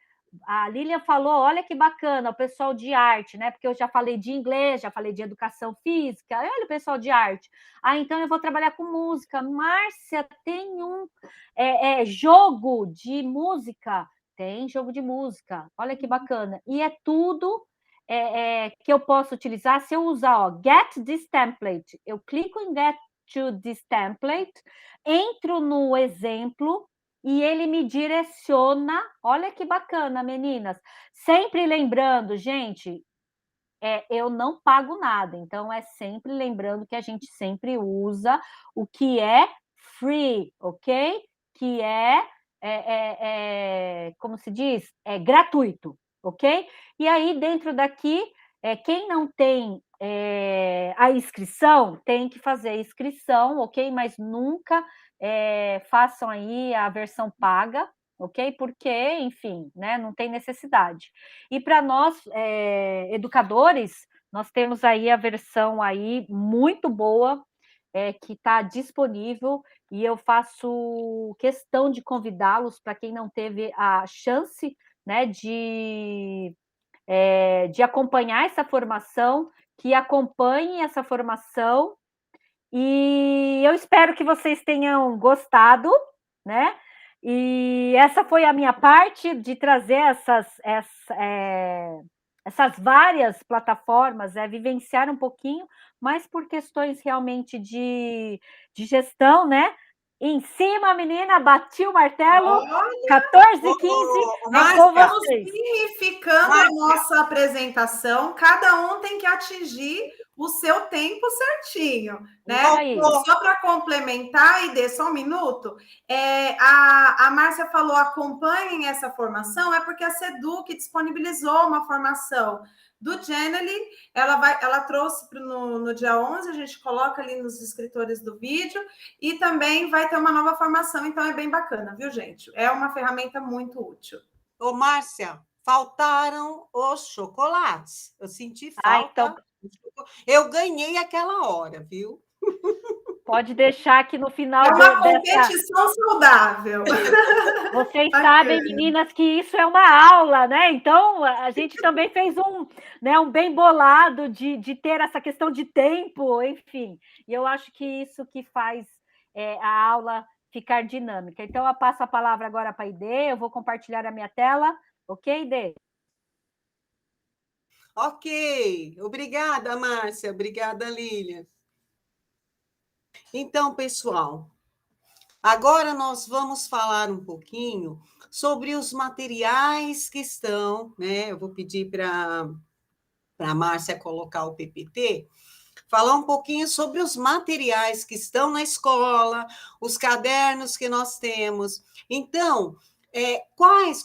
a Lilian falou, olha que bacana, o pessoal de arte, né? Porque eu já falei de inglês, já falei de educação física, olha o pessoal de arte. Então eu vou trabalhar com música. Márcia, tem um jogo de música? Tem jogo de música, olha que bacana. E é tudo que eu posso utilizar, se eu usar, ó, get this template, eu clico em get to this template, entro no exemplo e ele me direciona. Olha que bacana, meninas. Sempre lembrando, gente, eu não pago nada, então é sempre lembrando que a gente sempre usa o que é free, ok? Que como se diz? É gratuito, ok? E aí, dentro daqui, quem não tem a inscrição, tem que fazer a inscrição, ok? Mas nunca façam aí a versão paga, ok? Porque, enfim, né, não tem necessidade. E para nós, educadores, nós temos aí a versão aí muito boa, que está disponível, e eu faço questão de convidá-los, para quem não teve a chance, né, de acompanhar essa formação, que acompanhe essa formação, e eu espero que vocês tenham gostado, né? E essa foi a minha parte de trazer essas várias plataformas, vivenciar um pouquinho, mas por questões realmente de gestão, né? Em cima, menina, bati o martelo, Olha, 14h15, é com estamos vocês. significando a nossa apresentação, cada um tem que atingir o seu tempo certinho, né? Só para complementar, e dê só um minuto, a Márcia falou, acompanhem essa formação, é porque a Seduc disponibilizou uma formação do Genially, ela trouxe no dia 11, a gente coloca ali nos descritores do vídeo, e também vai ter uma nova formação, então é bem bacana, viu, gente? É uma ferramenta muito útil. Ô, Márcia, faltaram os chocolates. Eu senti falta. Então... Eu ganhei aquela hora, viu? Pode deixar que no final... É uma competição saudável. Vocês sabem, meninas, que isso é uma aula, né? Então, a gente também fez um bem bolado de ter essa questão de tempo, enfim. E eu acho que isso que faz a aula ficar dinâmica. Então, eu passo a palavra agora para a Ide, eu vou compartilhar a minha tela. Ok, Ide? Ok. Obrigada, Márcia. Obrigada, Lília. Então, pessoal, agora nós vamos falar um pouquinho sobre os materiais que estão, né? Eu vou pedir para a Márcia colocar o PPT, falar um pouquinho sobre os materiais que estão na escola, os cadernos que nós temos. Então,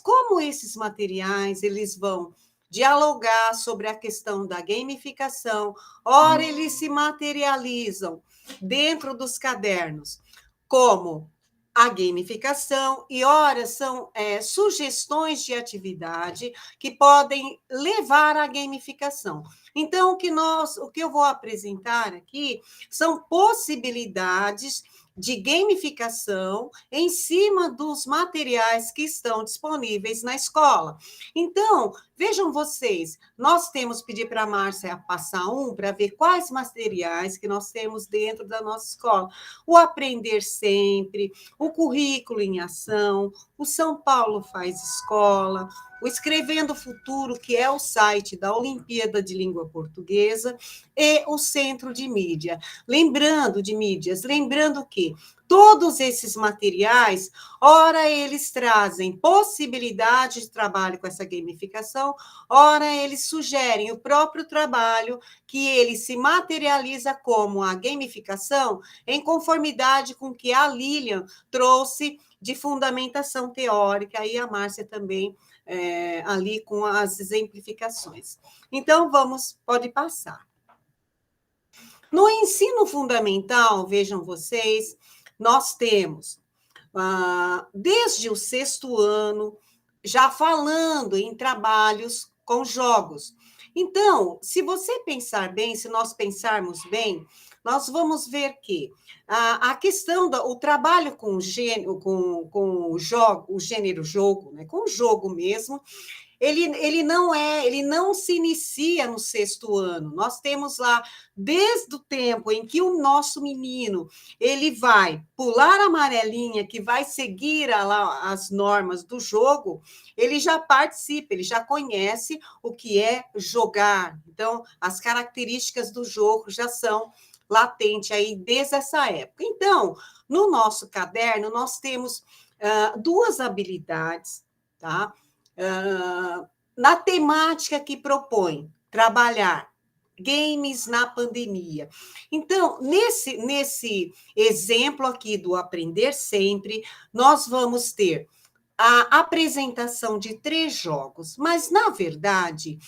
como esses materiais eles vão dialogar sobre a questão da gamificação, ora eles se materializam dentro dos cadernos, como a gamificação, e ora são sugestões de atividade que podem levar à gamificação. Então, o que eu vou apresentar aqui são possibilidades de gamificação em cima dos materiais que estão disponíveis na escola. Então, vejam vocês, nós temos, pedir para a Márcia passar para ver quais materiais que nós temos dentro da nossa escola. O Aprender Sempre, o Currículo em Ação, o São Paulo Faz Escola, o Escrevendo o Futuro, que é o site da Olimpíada de Língua Portuguesa, e o Centro de Mídia. Lembrando que todos esses materiais, ora eles trazem possibilidade de trabalho com essa gamificação, ora eles sugerem o próprio trabalho, que ele se materializa como a gamificação, em conformidade com o que a Lilian trouxe de fundamentação teórica, e a Márcia também ali com as exemplificações. Então, pode passar. No ensino fundamental, vejam vocês, nós temos, desde o 6º ano, já falando em trabalhos com jogos. Então, se você pensar bem, se nós pensarmos bem, nós vamos ver que a questão do trabalho com o gênero jogo, né, com o jogo mesmo, ele não se inicia no 6º ano. Nós temos lá, desde o tempo em que o nosso menino ele vai pular a amarelinha, que vai seguir lá as normas do jogo, ele já participa, ele já conhece o que é jogar. Então, as características do jogo já são latentes aí desde essa época. Então, no nosso caderno, nós temos 2 habilidades, tá? Na temática que propõe trabalhar games na pandemia. Então, nesse exemplo aqui do Aprender Sempre, nós vamos ter a apresentação de 3 jogos, mas, na verdade,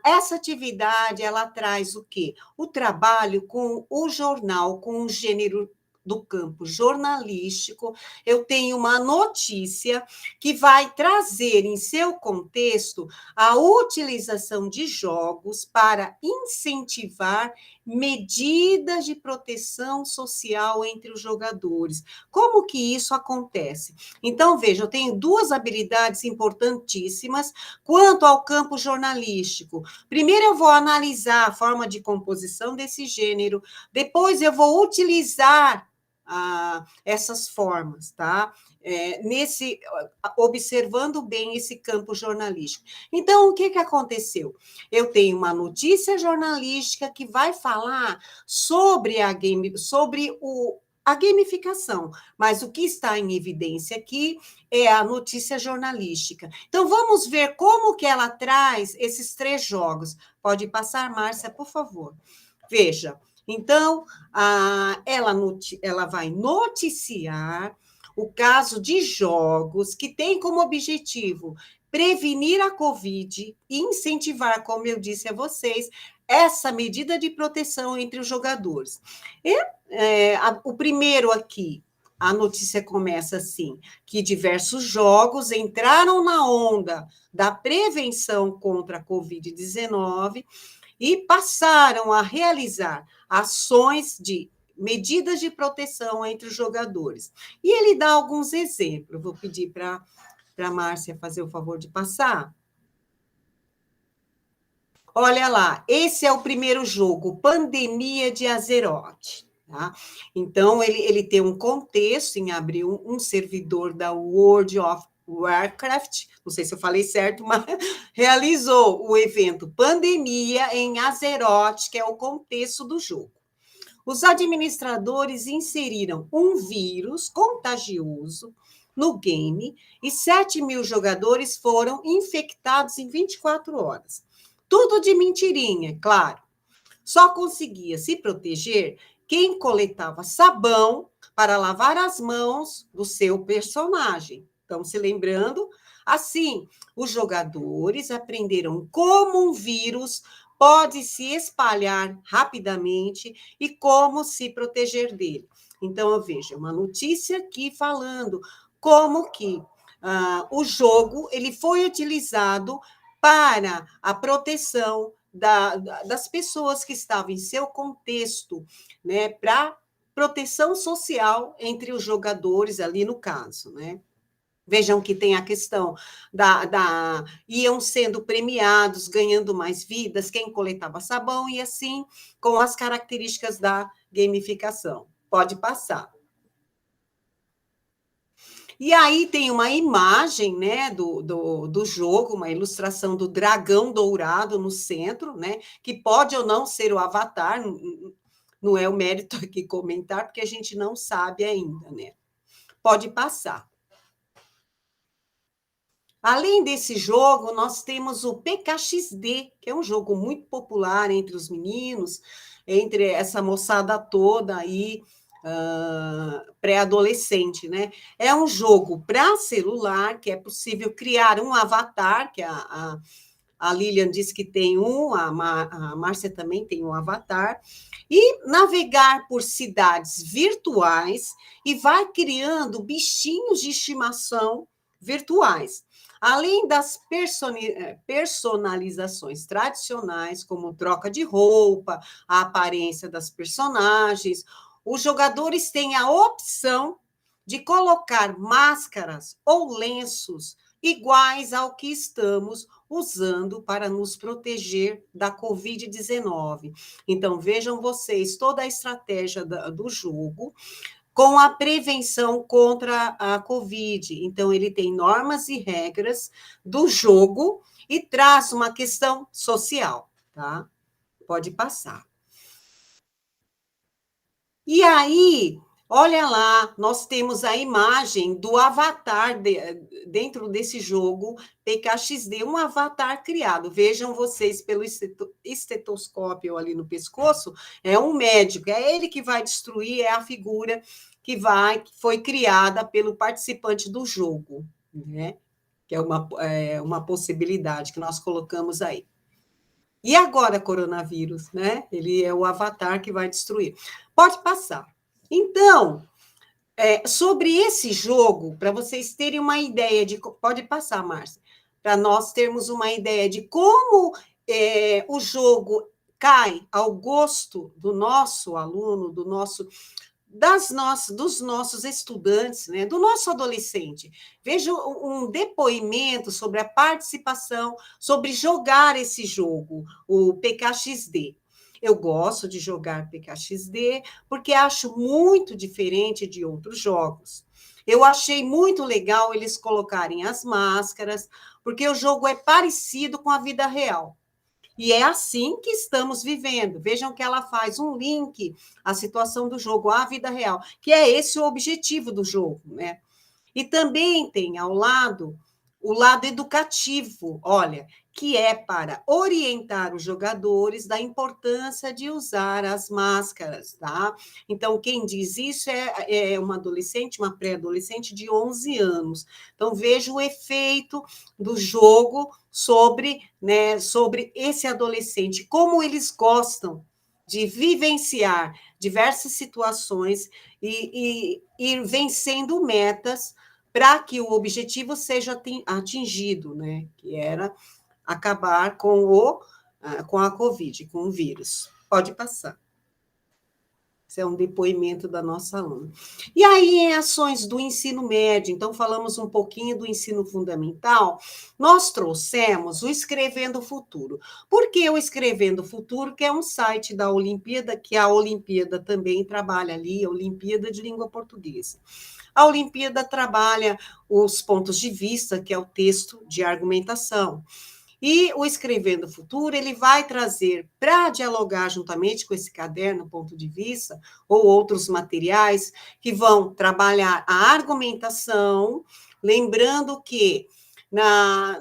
essa atividade, ela traz o quê? O trabalho com o jornal, com o gênero do campo jornalístico. Eu tenho uma notícia que vai trazer em seu contexto a utilização de jogos para incentivar medidas de proteção social entre os jogadores. Como que isso acontece? Então, veja, eu tenho 2 habilidades importantíssimas quanto ao campo jornalístico. Primeiro, eu vou analisar a forma de composição desse gênero, depois eu vou utilizar essas formas, tá? Observando bem esse campo jornalístico. Então, o que aconteceu? Eu tenho uma notícia jornalística que vai falar sobre a gamificação, mas o que está em evidência aqui é a notícia jornalística. Então, vamos ver como que ela traz esses 3 jogos. Pode passar, Márcia, por favor. Veja, então, ela vai noticiar o caso de jogos que tem como objetivo prevenir a Covid e incentivar, como eu disse a vocês, essa medida de proteção entre os jogadores. O primeiro aqui, a notícia começa assim, que diversos jogos entraram na onda da prevenção contra a Covid-19 e passaram a realizar ações de medidas de proteção entre os jogadores. E ele dá alguns exemplos. Vou pedir para a Márcia fazer o favor de passar. Olha lá, esse é o primeiro jogo, Pandemia de Azeroth. Tá? Então, ele tem um contexto em abrir um servidor da World of Warcraft, não sei se eu falei certo, mas realizou o evento Pandemia em Azeroth, que é o contexto do jogo. Os administradores inseriram um vírus contagioso no game e 7.000 jogadores foram infectados em 24 horas. Tudo de mentirinha, claro. Só conseguia se proteger quem coletava sabão para lavar as mãos do seu personagem. Estão se lembrando? Assim, os jogadores aprenderam como um vírus pode se espalhar rapidamente e como se proteger dele. Então, eu vejo uma notícia aqui falando como que o jogo ele foi utilizado para a proteção das pessoas que estavam em seu contexto, né, para proteção social entre os jogadores ali no caso, né? Vejam que tem a questão iam sendo premiados, ganhando mais vidas, quem coletava sabão, e assim, com as características da gamificação. Pode passar. E aí tem uma imagem, né, do jogo, uma ilustração do dragão dourado no centro, né, que pode ou não ser o avatar, não é o mérito aqui comentar, porque a gente não sabe ainda, né? Pode passar. Além desse jogo, nós temos o PKXD, que é um jogo muito popular entre os meninos, entre essa moçada toda aí, pré-adolescente, né? É um jogo para celular, que é possível criar um avatar, que a Lilian disse que tem a Márcia também tem um avatar, e navegar por cidades virtuais e vai criando bichinhos de estimação virtuais. Além das personalizações tradicionais, como troca de roupa, a aparência das personagens, os jogadores têm a opção de colocar máscaras ou lenços iguais ao que estamos usando para nos proteger da Covid-19. Então, vejam vocês toda a estratégia do jogo com a prevenção contra a Covid. Então, ele tem normas e regras do jogo e traz uma questão social, tá? Pode passar. E aí, olha lá, nós temos a imagem do avatar dentro desse jogo PKXD, um avatar criado. Vejam vocês pelo estetoscópio ali no pescoço, é um médico, é ele que vai destruir, é a figura que foi criada pelo participante do jogo, né? Que é uma possibilidade que nós colocamos aí. E agora, coronavírus, né? Ele é o avatar que vai destruir. Pode passar. Então, sobre esse jogo, para vocês terem uma ideia de... Pode passar, Márcia. Para nós termos uma ideia de como o jogo cai ao gosto do nosso aluno, dos nossos estudantes, né, do nosso adolescente. Veja um depoimento sobre a participação, sobre jogar esse jogo, o PKXD. Eu gosto de jogar PKXD porque acho muito diferente de outros jogos. Eu achei muito legal eles colocarem as máscaras, porque o jogo é parecido com a vida real. E é assim que estamos vivendo. Vejam que ela faz um link à situação do jogo, à vida real, que é esse o objetivo do jogo, né? E também tem ao lado o lado educativo, olha, que é para orientar os jogadores da importância de usar as máscaras, tá? Então, quem diz isso é uma adolescente, uma pré-adolescente de 11 anos. Então, veja o efeito do jogo sobre esse adolescente, como eles gostam de vivenciar diversas situações e ir vencendo metas para que o objetivo seja atingido, né? Que era acabar com a Covid, com o vírus. Pode passar. Esse é um depoimento da nossa aluna. E aí, em ações do ensino médio, então falamos um pouquinho do ensino fundamental, nós trouxemos o Escrevendo o Futuro. Por que o Escrevendo o Futuro? Que é um site da Olimpíada, que a Olimpíada também trabalha ali, a Olimpíada de Língua Portuguesa. A Olimpíada trabalha os pontos de vista, que é o texto de argumentação. E o Escrevendo o Futuro, ele vai trazer para dialogar juntamente com esse caderno, ponto de vista, ou outros materiais que vão trabalhar a argumentação, lembrando que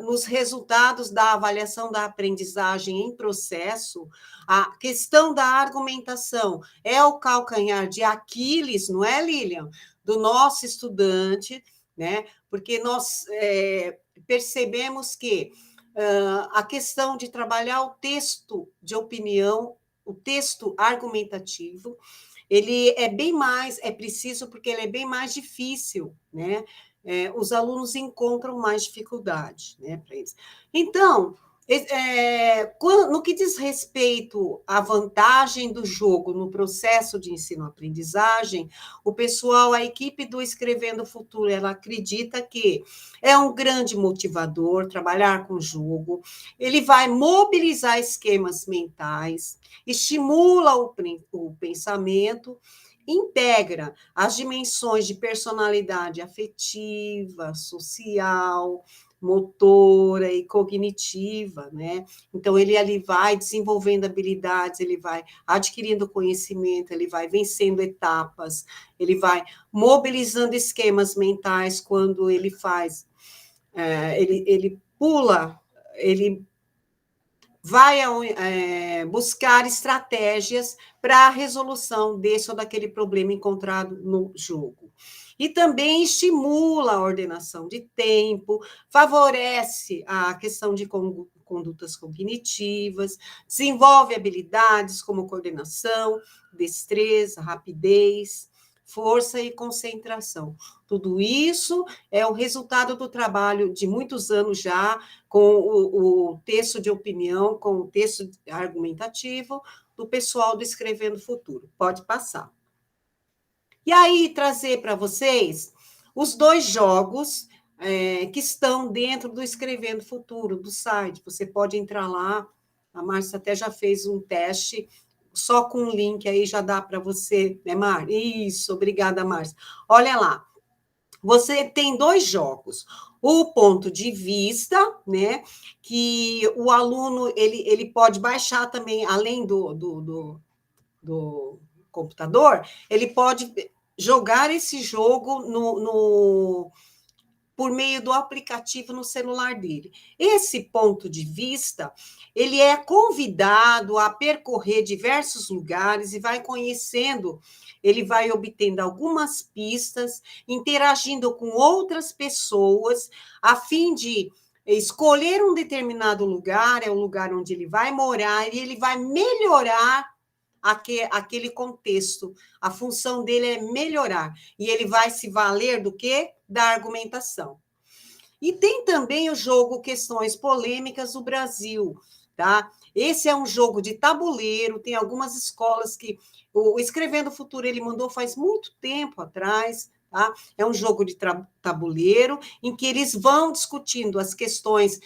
nos resultados da avaliação da aprendizagem em processo, a questão da argumentação é o calcanhar de Aquiles, não é, Lilian? Do nosso estudante, né? Porque nós percebemos que a questão de trabalhar o texto de opinião, o texto argumentativo, ele é preciso porque ele é bem mais difícil, né? Os alunos encontram mais dificuldade, né, para isso. Então, no que diz respeito à vantagem do jogo no processo de ensino-aprendizagem, o pessoal, a equipe do Escrevendo o Futuro, ela acredita que é um grande motivador trabalhar com o jogo, ele vai mobilizar esquemas mentais, estimula o pensamento, integra as dimensões de personalidade afetiva, social, motora e cognitiva, né? Então, ele ali vai desenvolvendo habilidades, ele vai adquirindo conhecimento, ele vai vencendo etapas, ele vai mobilizando esquemas mentais quando ele faz, ele pula, ele vai buscar estratégias para a resolução desse ou daquele problema encontrado no jogo. E também estimula a ordenação de tempo, favorece a questão de condutas cognitivas, desenvolve habilidades como coordenação, destreza, rapidez, força e concentração. Tudo isso é o resultado do trabalho de muitos anos já com o texto de opinião, com o texto argumentativo do pessoal do Escrevendo Futuro. Pode passar. E aí, trazer para vocês os dois jogos que estão dentro do Escrevendo Futuro, do site. Você pode entrar lá, a Márcia até já fez um teste, só com um link aí já dá para você, né, Mar? Isso, obrigada, Márcia. Olha lá, você tem 2 jogos. O ponto de vista, né? Que o aluno ele pode baixar também, além do computador, ele pode jogar esse jogo por meio do aplicativo no celular dele. Esse ponto de vista, ele é convidado a percorrer diversos lugares e vai conhecendo, ele vai obtendo algumas pistas, interagindo com outras pessoas, a fim de escolher um determinado lugar, é o lugar onde ele vai morar, e ele vai melhorar aquele contexto. A função dele é melhorar. E ele vai se valer do quê? Da argumentação. E tem também o jogo Questões Polêmicas do Brasil, tá? Esse é um jogo de tabuleiro, tem algumas escolas que... O Escrevendo Futuro, ele mandou faz muito tempo atrás, tá? É um jogo de tabuleiro, em que eles vão discutindo as questões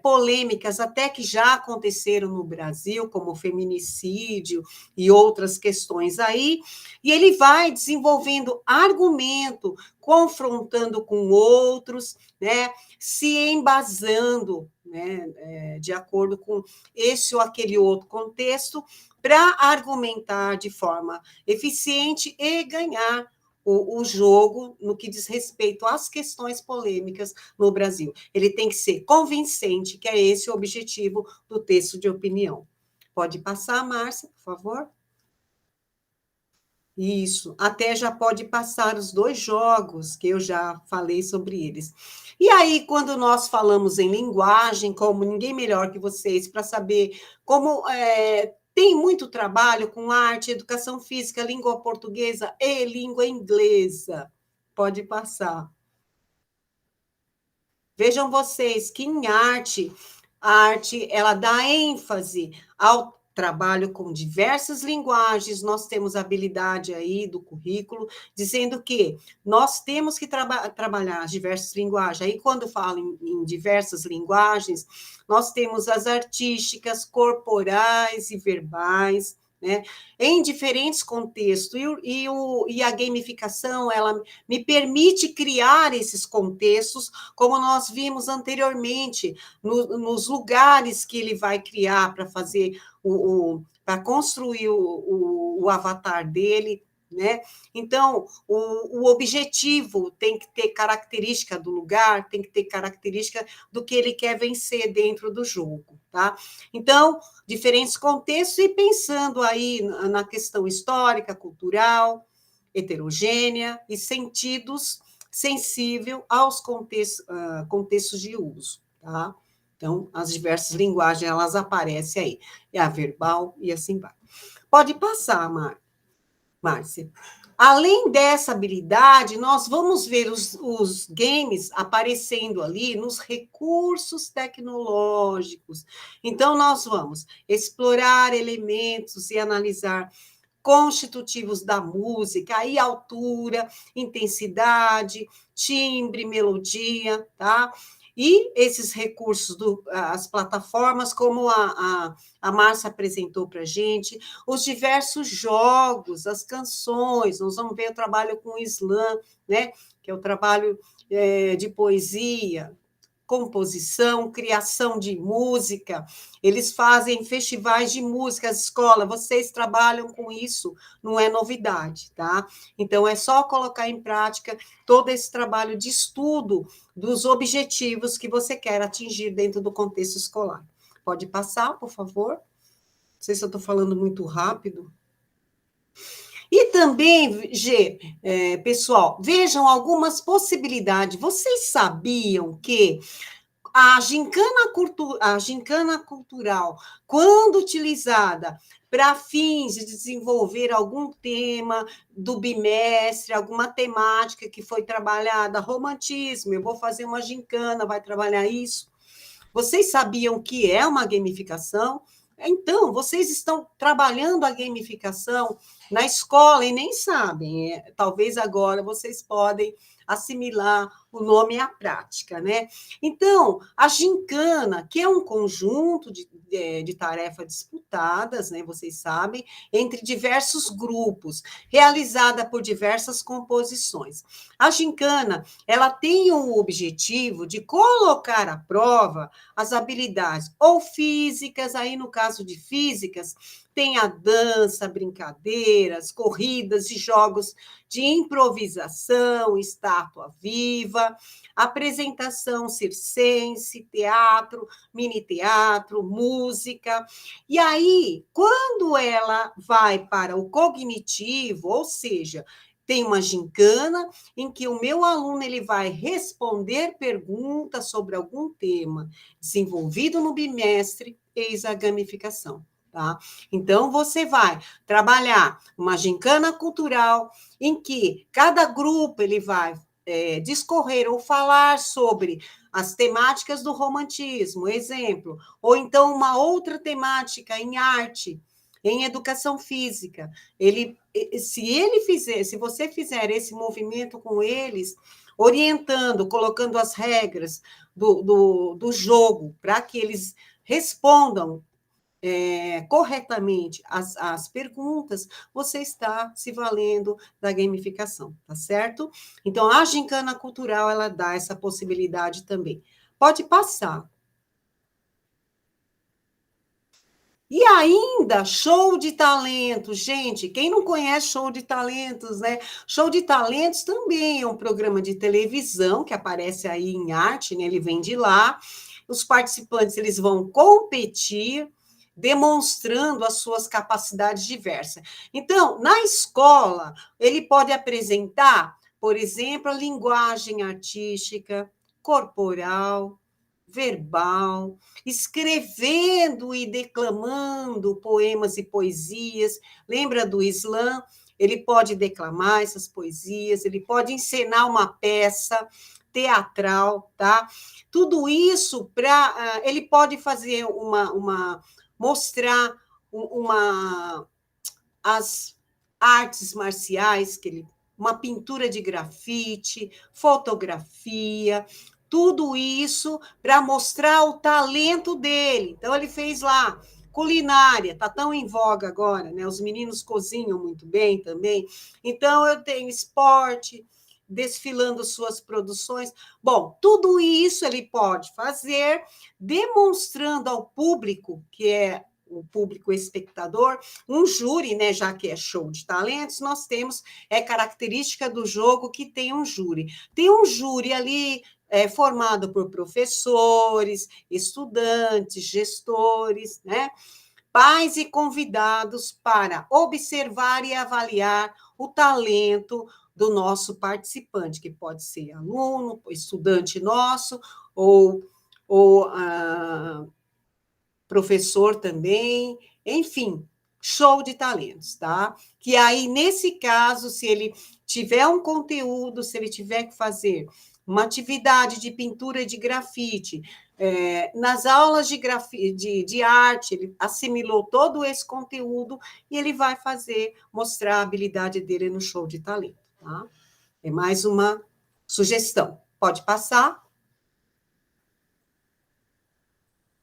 polêmicas, até que já aconteceram no Brasil, como o feminicídio e outras questões aí, e ele vai desenvolvendo argumento, confrontando com outros, né? Se embasando, né? De acordo com esse ou aquele outro contexto, para argumentar de forma eficiente e ganhar o jogo no que diz respeito às questões polêmicas no Brasil. Ele tem que ser convincente, que é esse o objetivo do texto de opinião. Pode passar, Márcia, por favor? Isso, até já pode passar os 2 jogos, que eu já falei sobre eles. E aí, quando nós falamos em linguagem, como ninguém melhor que vocês para saber como tem muito trabalho com arte, educação física, língua portuguesa e língua inglesa. Pode passar. Vejam vocês que em arte, a arte ela dá ênfase ao trabalho com diversas linguagens, nós temos a habilidade aí do currículo, dizendo que nós temos que trabalhar as diversas linguagens. Aí, quando falo em diversas linguagens, nós temos as artísticas, corporais e verbais, né? Em diferentes contextos, e a gamificação, ela me permite criar esses contextos, como nós vimos anteriormente, nos lugares que ele vai criar para fazer para construir o avatar dele, né? Então, o objetivo tem que ter característica do lugar, tem que ter característica do que ele quer vencer dentro do jogo, tá? Então, diferentes contextos e pensando aí na questão histórica, cultural, heterogênea e sentidos sensível aos contextos de uso, tá? Então, as diversas linguagens, elas aparecem aí, é a verbal e assim vai. Pode passar, Márcia. Além dessa habilidade, nós vamos ver os games aparecendo ali nos recursos tecnológicos. Então, nós vamos explorar elementos e analisar constitutivos da música, aí altura, intensidade, timbre, melodia, tá? E esses recursos, as plataformas, como a Márcia apresentou para a gente, os diversos jogos, as canções, nós vamos ver o trabalho com o slam, né? Que é o trabalho de poesia, composição, criação de música, eles fazem festivais de música, as escolas, vocês trabalham com isso, não é novidade, tá? Então, é só colocar em prática todo esse trabalho de estudo dos objetivos que você quer atingir dentro do contexto escolar. Pode passar, por favor? Não sei se eu estou falando muito rápido. E também, pessoal, vejam algumas possibilidades. Vocês sabiam que a gincana cultural, quando utilizada para fins de desenvolver algum tema do bimestre, alguma temática que foi trabalhada, romantismo, eu vou fazer uma gincana, vai trabalhar isso. Vocês sabiam que é uma gamificação? Então, vocês estão trabalhando a gamificação na escola e nem sabem. Talvez agora vocês podem assimilar o nome é a prática, né? Então, a gincana, que é um conjunto de tarefas disputadas, né, vocês sabem, entre diversos grupos, realizada por diversas composições. A gincana, ela tem o objetivo de colocar à prova as habilidades ou físicas, aí no caso de físicas, tem a dança, brincadeiras, corridas e jogos de improvisação, estátua viva, apresentação circense, teatro, mini teatro, música. E aí, quando ela vai para o cognitivo, ou seja, tem uma gincana em que o meu aluno ele vai responder perguntas sobre algum tema desenvolvido no bimestre, eis a gamificação. Tá? Então, você vai trabalhar uma gincana cultural em que cada grupo ele vai discorrer ou falar sobre as temáticas do romantismo, exemplo, ou então uma outra temática em arte, em educação física. Se você fizer esse movimento com eles, orientando, colocando as regras do jogo para que eles respondam corretamente as perguntas, você está se valendo da gamificação, tá certo? Então, a gincana cultural, ela dá essa possibilidade também. Pode passar. E ainda, show de talentos, gente, quem não conhece show de talentos, né? Show de talentos também é um programa de televisão que aparece aí em arte, né? Ele vem de lá. Os participantes, eles vão competir, demonstrando as suas capacidades diversas. Então, na escola, ele pode apresentar, por exemplo, a linguagem artística, corporal, verbal, escrevendo e declamando poemas e poesias. Lembra do Islã? Ele pode declamar essas poesias, ele pode encenar uma peça teatral, tá? Tudo isso para ele pode fazer mostrar as artes marciais uma pintura de grafite, fotografia, tudo isso para mostrar o talento dele. Então, ele fez lá culinária, está tão em voga agora, né? Os meninos cozinham muito bem também. Então, eu tenho esporte, desfilando suas produções. Bom, tudo isso ele pode fazer, demonstrando ao público, que é o público espectador, um júri, né, já que é show de talentos, nós temos, característica do jogo que tem um júri. Tem um júri ali formado por professores, estudantes, gestores, né, pais e convidados para observar e avaliar o talento do nosso participante, que pode ser aluno, estudante nosso, ou professor também, enfim, show de talentos, tá? Que aí, nesse caso, se ele tiver um conteúdo, se ele tiver que fazer uma atividade de pintura e de grafite, nas aulas de arte, ele assimilou todo esse conteúdo e ele vai mostrar a habilidade dele no show de talento, tá? É mais uma sugestão. Pode passar.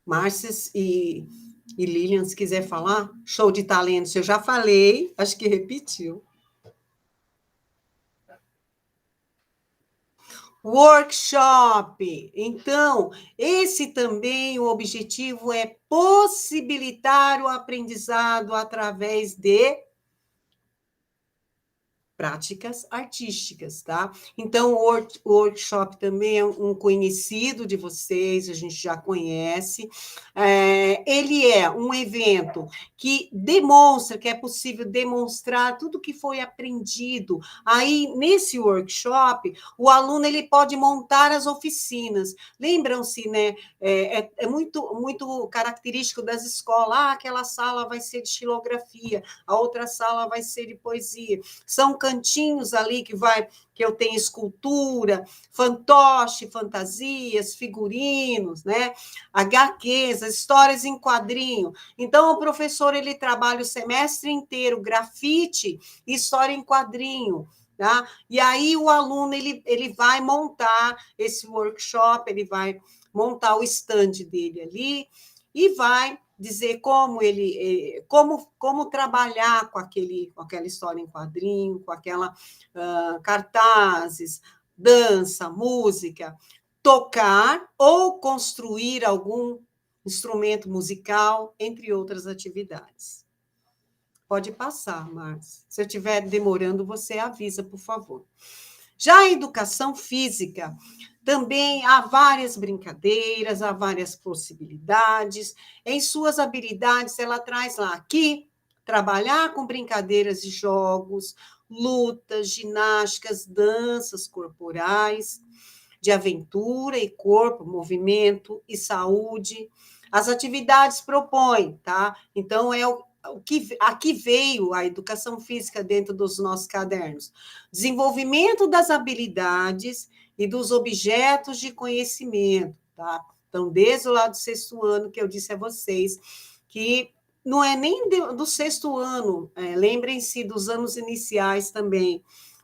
Márcia e Lilian, se quiser falar, show de talentos, eu já falei, acho que repetiu. Workshop. Então, esse também, o objetivo é possibilitar o aprendizado através de práticas artísticas, tá? Então, o workshop também é um conhecido de vocês, a gente já conhece. Ele é um evento que demonstra, que é possível demonstrar tudo que foi aprendido. Aí, nesse workshop, o aluno ele pode montar as oficinas. Lembram-se, né? É muito, muito característico das escolas. Aquela sala vai ser de xilografia, a outra sala vai ser de poesia. São cantinhos ali que eu tenho escultura, fantoche, fantasias, figurinos, né? HQs, histórias em quadrinho. Então, o professor ele trabalha o semestre inteiro grafite e história em quadrinho. tá? E aí o aluno ele vai montar esse workshop, ele vai montar o stand dele ali e vai dizer como trabalhar com aquela história em quadrinho, com aquela cartazes, dança, música, tocar ou construir algum instrumento musical, entre outras atividades. Pode passar, Márcia. Se eu estiver demorando, você avisa, por favor. Já a educação física, também há várias brincadeiras, há várias possibilidades. Em suas habilidades, ela traz lá aqui, trabalhar com brincadeiras e jogos, lutas, ginásticas, danças corporais, de aventura e corpo, movimento e saúde. As atividades propõem, tá? Então, aqui veio a educação física dentro dos nossos cadernos. Desenvolvimento das habilidades e dos objetos de conhecimento, tá? Então, desde o lado do 6º ano, que eu disse a vocês, que não é nem do 6º ano, lembrem-se dos anos iniciais também,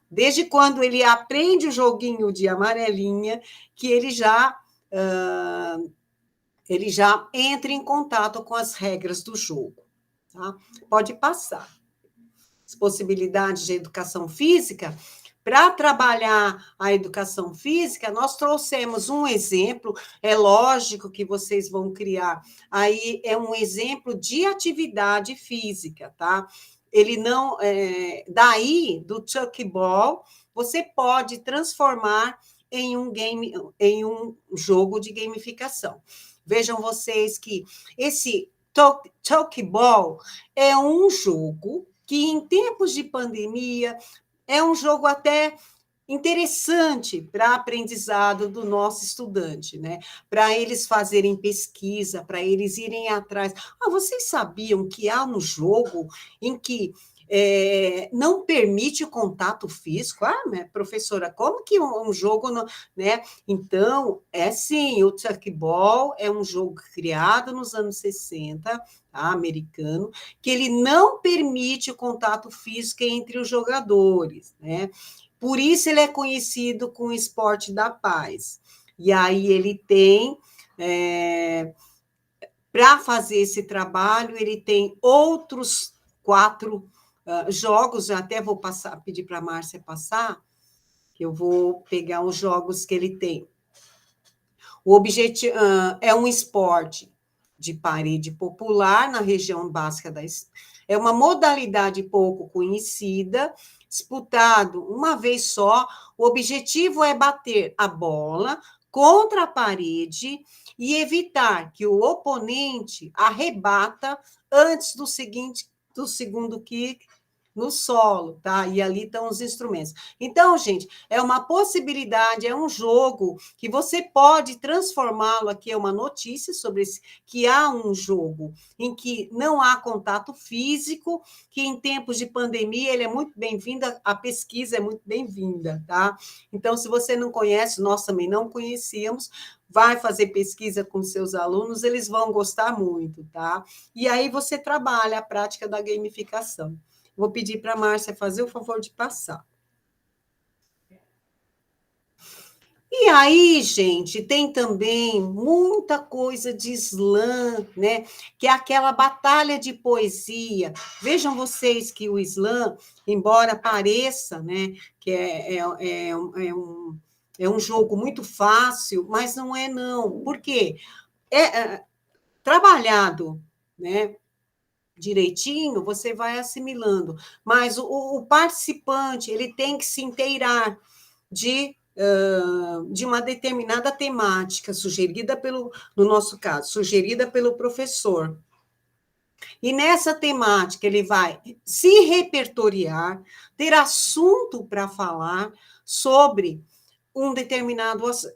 desde quando ele aprende o joguinho de amarelinha, que ele já entra em contato com as regras do jogo. Tá? Pode passar. As possibilidades de educação física. Para trabalhar a educação física, nós trouxemos um exemplo, é lógico que vocês vão criar, aí é um exemplo de atividade física, tá? Ele não, daí, do Chuck Ball, você pode transformar em um jogo de gamificação. Vejam vocês que esse Chuck Ball é um jogo que, em tempos de pandemia, é um jogo até interessante para aprendizado do nosso estudante, né? Para eles fazerem pesquisa, para eles irem atrás. Vocês sabiam que há um jogo em que não permite o contato físico? Professora, como que um jogo não, né? Então, sim, o Chuck Ball é um jogo criado nos anos 60, tá? Americano, que ele não permite o contato físico entre os jogadores, né? Por isso ele é conhecido como esporte da paz. E aí ele tem, para fazer esse trabalho, ele tem outros 4 jogos, eu até vou pedir para a Márcia passar, que eu vou pegar os jogos que ele tem. O objetivo é um esporte de parede popular na região básica é uma modalidade pouco conhecida, disputado uma vez só. O objetivo é bater a bola contra a parede e evitar que o oponente arrebata antes do segundo kick no solo, tá? E ali estão os instrumentos. Então, gente, é uma possibilidade, é um jogo que você pode transformá-lo aqui, é uma notícia sobre que há um jogo em que não há contato físico, que em tempos de pandemia ele é muito bem-vindo, a pesquisa é muito bem-vinda, tá? Então, se você não conhece, nós também não conhecíamos, vai fazer pesquisa com seus alunos, eles vão gostar muito, tá? E aí você trabalha a prática da gamificação. Vou pedir para a Márcia fazer o favor de passar. E aí, gente, tem também muita coisa de slam, né? Que é aquela batalha de poesia. Vejam vocês que o slam, embora pareça, né, que é um jogo muito fácil, mas não é, não. Por quê? Trabalhado, né, direitinho, você vai assimilando. Mas o participante, ele tem que se inteirar de uma determinada temática, sugerida no nosso caso, sugerida pelo professor. E nessa temática, ele vai se repertoriar, ter assunto para falar sobre um determinado assunto,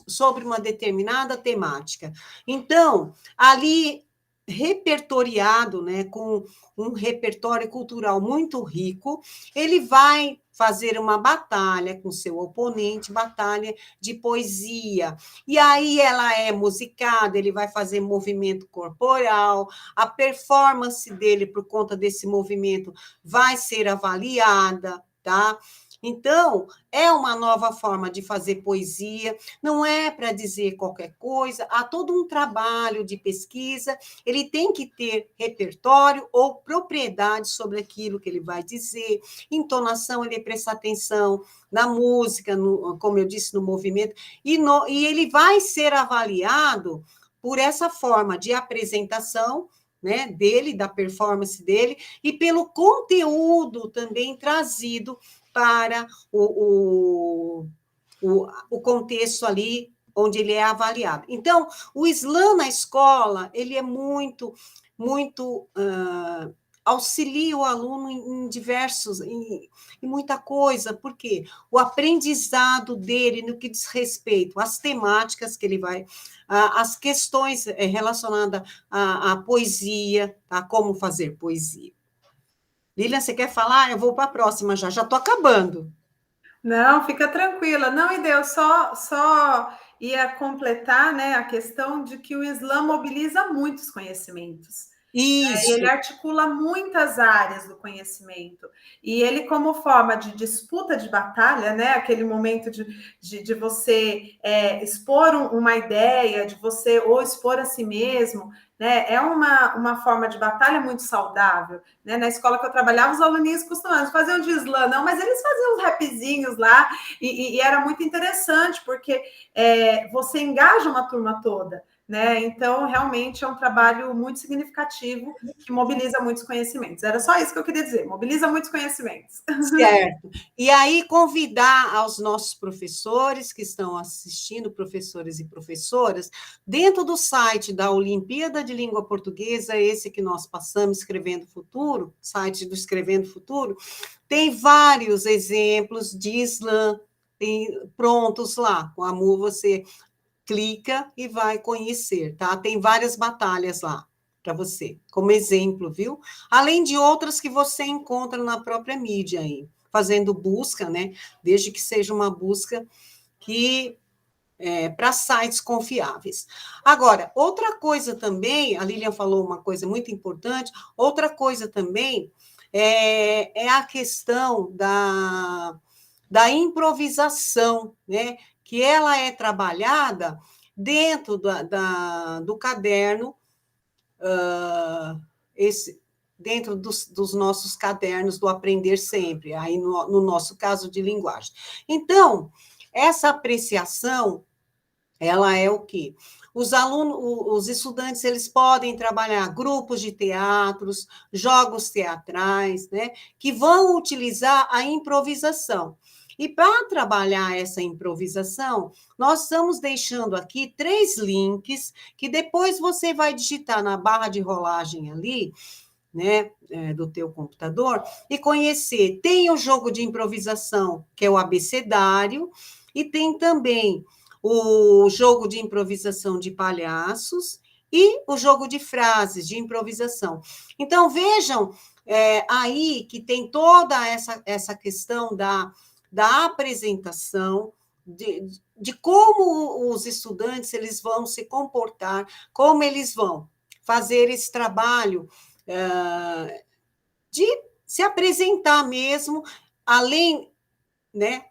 sobre uma determinada temática. Então, ali repertoriado, né, com um repertório cultural muito rico, ele vai fazer uma batalha com seu oponente, batalha de poesia. E aí ela é musicada, ele vai fazer movimento corporal, a performance dele, por conta desse movimento, vai ser avaliada, tá? Então, é uma nova forma de fazer poesia, não é para dizer qualquer coisa, há todo um trabalho de pesquisa, ele tem que ter repertório ou propriedade sobre aquilo que ele vai dizer, entonação, ele prestar atenção na música, como eu disse, no movimento, e ele vai ser avaliado por essa forma de apresentação, né, dele, da performance dele, e pelo conteúdo também trazido para o contexto ali onde ele é avaliado. Então, o slam na escola, ele é muito auxilia o aluno em diversos, em muita coisa, porque o aprendizado dele no que diz respeito às temáticas que ele vai, as questões relacionadas à poesia, a como fazer poesia. Lilian, você quer falar? Eu vou para a próxima já estou acabando. Não, fica tranquila. Não, e Deus, só ia completar, né, a questão de que o Islã mobiliza muitos conhecimentos. Isso. Ele articula muitas áreas do conhecimento. E ele, como forma de disputa de batalha, né, aquele momento de você expor uma ideia, de você ou expor a si mesmo, né, é uma forma de batalha muito saudável. Né? Na escola que eu trabalhava, os aluninhos costumavam fazer um de slam, não, mas eles faziam uns rapzinhos lá, e era muito interessante, porque você engaja uma turma toda. Né? Então, realmente é um trabalho muito significativo que mobiliza muitos conhecimentos. Era só isso que eu queria dizer, mobiliza muitos conhecimentos. Certo. E aí, convidar aos nossos professores que estão assistindo, professores e professoras, dentro do site da Olimpíada de Língua Portuguesa, esse que nós passamos, Escrevendo Futuro, site do Escrevendo Futuro, tem vários exemplos de slam prontos lá. Com a Mu, você clica e vai conhecer, tá? Tem várias batalhas lá para você, como exemplo, viu? Além de outras que você encontra na própria mídia aí, fazendo busca, né? Desde que seja uma busca que para sites confiáveis. Agora, outra coisa também, a Lilian falou uma coisa muito importante, outra coisa também é a questão da improvisação, né? Que ela é trabalhada dentro do caderno, dentro dos nossos cadernos do Aprender Sempre, aí no nosso caso de linguagem. Então, essa apreciação, ela é o quê? Os alunos, os estudantes, eles podem trabalhar grupos de teatros, jogos teatrais, né, que vão utilizar a improvisação. E para trabalhar essa improvisação, nós estamos deixando aqui 3 links, que depois você vai digitar na barra de rolagem ali, né, do teu computador, e conhecer. Tem o jogo de improvisação, que é o abecedário, e tem também o jogo de improvisação de palhaços e o jogo de frases, de improvisação. Então, vejam aí que tem toda essa questão da apresentação, de como os estudantes eles vão se comportar, como eles vão fazer esse trabalho de se apresentar mesmo, além, né,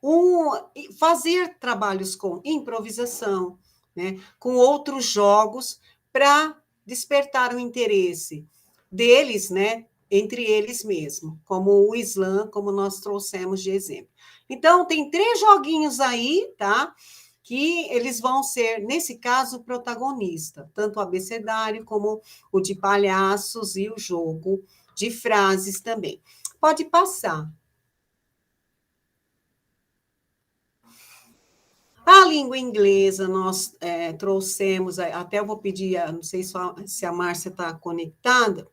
fazer trabalhos com improvisação, né, com outros jogos, para despertar o interesse deles, né, entre eles mesmos, como o slam, como nós trouxemos de exemplo. Então, tem 3 joguinhos aí, tá? Que eles vão ser, nesse caso, protagonista, tanto o abecedário como o de palhaços e o jogo de frases também. Pode passar. A língua inglesa, nós trouxemos, até eu vou pedir, não sei se a Márcia está conectada,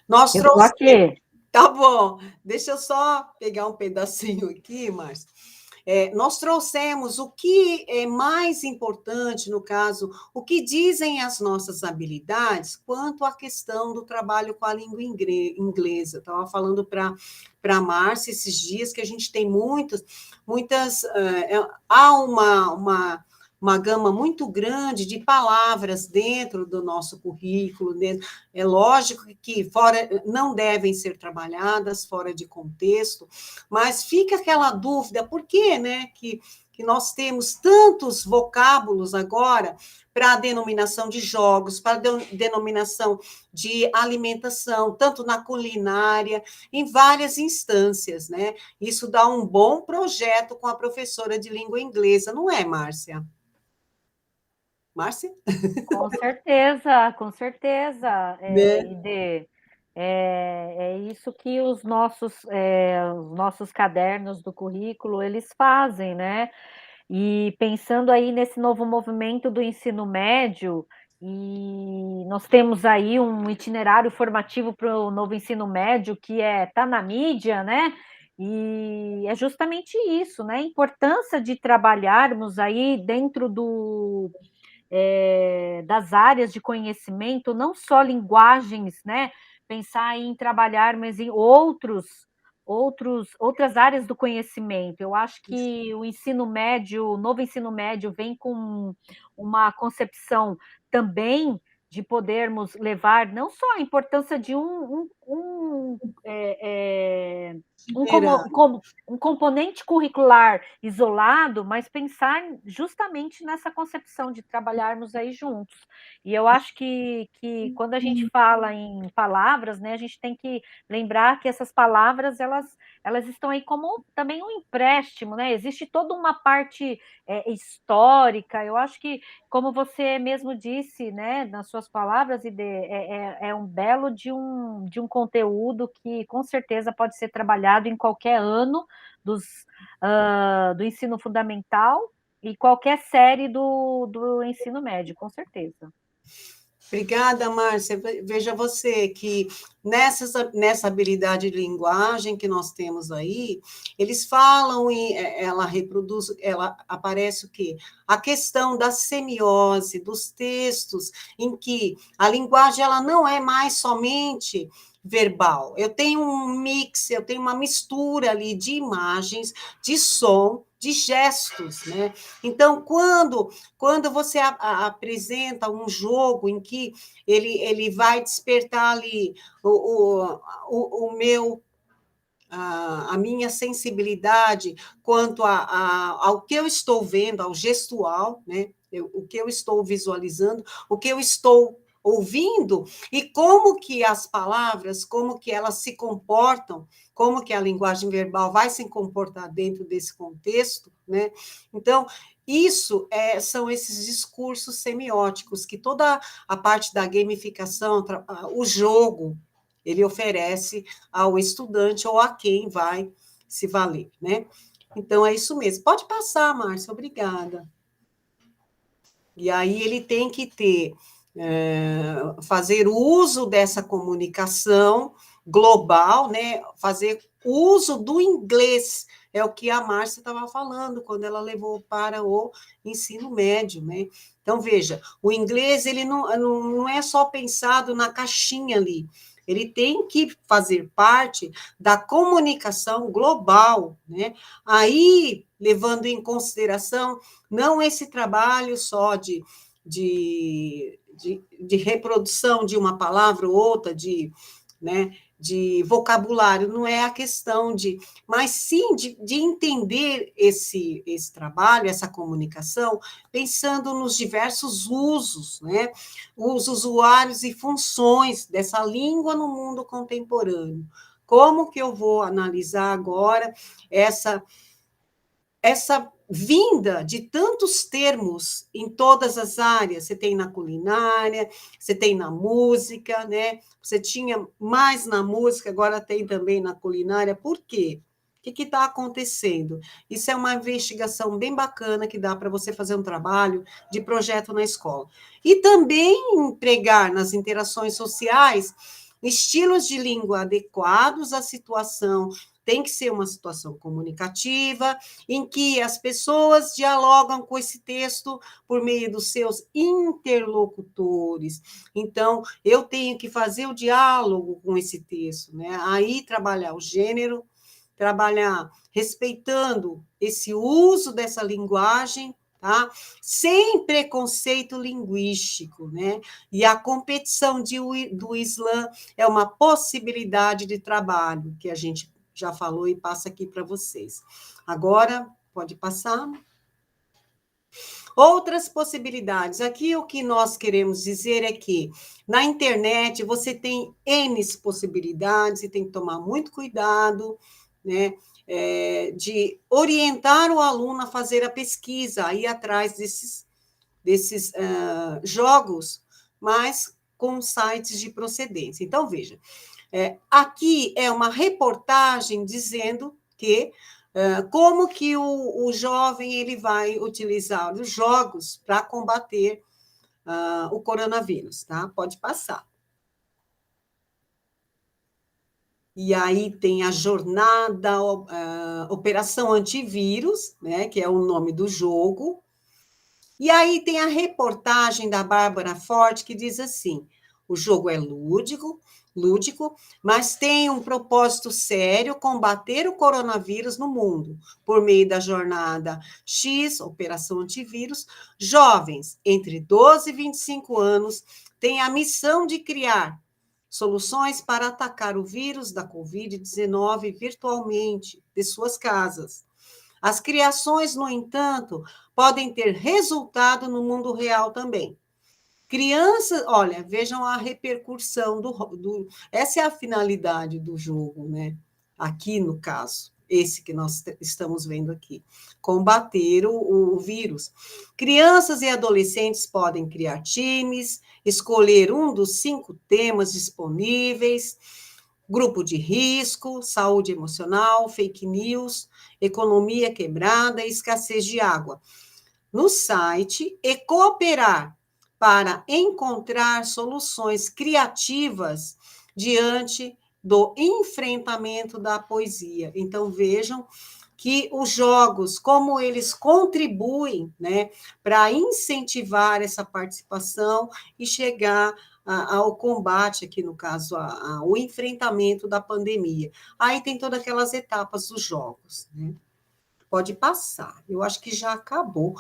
nós trouxemos... Aqui. Tá bom, deixa eu só pegar um pedacinho aqui, Márcia. nós trouxemos o que é mais importante, no caso, o que dizem as nossas habilidades quanto à questão do trabalho com a língua inglesa. Estava falando para a Márcia esses dias que a gente tem há uma gama muito grande de palavras dentro do nosso currículo. É lógico que não devem ser trabalhadas fora de contexto, mas fica aquela dúvida, por que, né, que nós temos tantos vocábulos agora para a denominação de jogos, para a denominação de alimentação, tanto na culinária, em várias instâncias, né? Isso dá um bom projeto com a professora de língua inglesa, não é, Márcia? Márcia? Com certeza, com certeza, Né? Ide. É isso que os nossos cadernos do currículo, eles fazem, né? E pensando aí nesse novo movimento do ensino médio, e nós temos aí um itinerário formativo para o novo ensino médio que tá na mídia, né? E é justamente isso, né? A importância de trabalharmos aí dentro das áreas de conhecimento, não só linguagens, né? Pensar em trabalhar, mas em outras áreas do conhecimento. Eu acho que o ensino médio, o novo ensino médio, vem com uma concepção também de podermos levar não só a importância de um componente curricular isolado, mas pensar justamente nessa concepção de trabalharmos aí juntos. E eu acho que quando a gente fala em palavras, né, a gente tem que lembrar que essas palavras, elas estão aí como também um empréstimo, né? Existe toda uma parte histórica. Eu acho que, como você mesmo disse, né, nas suas palavras, Ide, é um belo de um conteúdo que com certeza pode ser trabalhado em qualquer ano do ensino fundamental e qualquer série do ensino médio, com certeza. Obrigada, Márcia. Veja você que nessa habilidade de linguagem que nós temos aí, eles falam e ela reproduz, ela aparece o quê? A questão da semiose, dos textos, em que a linguagem ela não é mais somente verbal. Eu tenho um mix, eu tenho uma mistura ali de imagens, de som, de gestos, né? Então, quando você apresenta um jogo em que ele vai despertar ali o meu a minha sensibilidade quanto ao que eu estou vendo, ao gestual, né? O que eu estou visualizando, o que eu estou ouvindo e como que as palavras, como que elas se comportam, como que a linguagem verbal vai se comportar dentro desse contexto, né? Então, são esses discursos semióticos que toda a parte da gamificação, o jogo, ele oferece ao estudante ou a quem vai se valer, né? Então, é isso mesmo. Pode passar, Márcia, obrigada. E aí ele tem que fazer uso dessa comunicação global, né? Fazer uso do inglês, é o que a Márcia estava falando quando ela levou para o ensino médio, né? Então, veja, o inglês ele não é só pensado na caixinha ali, ele tem que fazer parte da comunicação global, né? Aí, levando em consideração não esse trabalho só de reprodução de uma palavra ou outra, né, de vocabulário, não é a questão mas sim de entender esse trabalho, essa comunicação, pensando nos diversos usos, né, os usuários e funções dessa língua no mundo contemporâneo. Como que eu vou analisar agora essa vinda de tantos termos em todas as áreas? Você tem na culinária, você tem na música, né? Você tinha mais na música, agora tem também na culinária. Por quê? O que está acontecendo? Isso é uma investigação bem bacana que dá para você fazer um trabalho de projeto na escola. E também empregar nas interações sociais estilos de língua adequados à situação tem que ser uma situação comunicativa, em que as pessoas dialogam com esse texto por meio dos seus interlocutores. Então, eu tenho que fazer o diálogo com esse texto, né? Aí trabalhar o gênero, trabalhar respeitando esse uso dessa linguagem, tá? Sem preconceito linguístico, né? E a competição do Islã é uma possibilidade de trabalho que a gente já falou e passa aqui para vocês. Agora, pode passar. Outras possibilidades. Aqui o que nós queremos dizer é que na internet você tem N possibilidades e tem que tomar muito cuidado, né? De orientar o aluno a fazer a pesquisa, a ir atrás desses jogos, mas com sites de procedência. Então, veja, aqui é uma reportagem dizendo que como que o jovem ele vai utilizar os jogos para combater o coronavírus, tá? Pode passar. E aí tem a jornada Operação Antivírus, né, que é o nome do jogo. E aí tem a reportagem da Bárbara Forte, que diz assim, o jogo é lúdico, mas tem um propósito sério, combater o coronavírus no mundo, por meio da jornada X, Operação Antivírus. Jovens entre 12 e 25 anos têm a missão de criar soluções para atacar o vírus da Covid-19 virtualmente, de suas casas. As criações, no entanto, podem ter resultado no mundo real também. Crianças, olha, vejam a repercussão essa é a finalidade do jogo, né? Aqui, no caso, esse que nós estamos vendo aqui, combater o vírus. Crianças e adolescentes podem criar times, escolher um dos 5 temas disponíveis, grupo de risco, saúde emocional, fake news, economia quebrada e escassez de água, no site e cooperar para encontrar soluções criativas diante do enfrentamento da poesia. Então, vejam que os jogos, como eles contribuem, né, para incentivar essa participação e chegar ao combate, aqui no caso, ao enfrentamento da pandemia. Aí tem todas aquelas etapas dos jogos, né? Pode passar, eu acho que já acabou.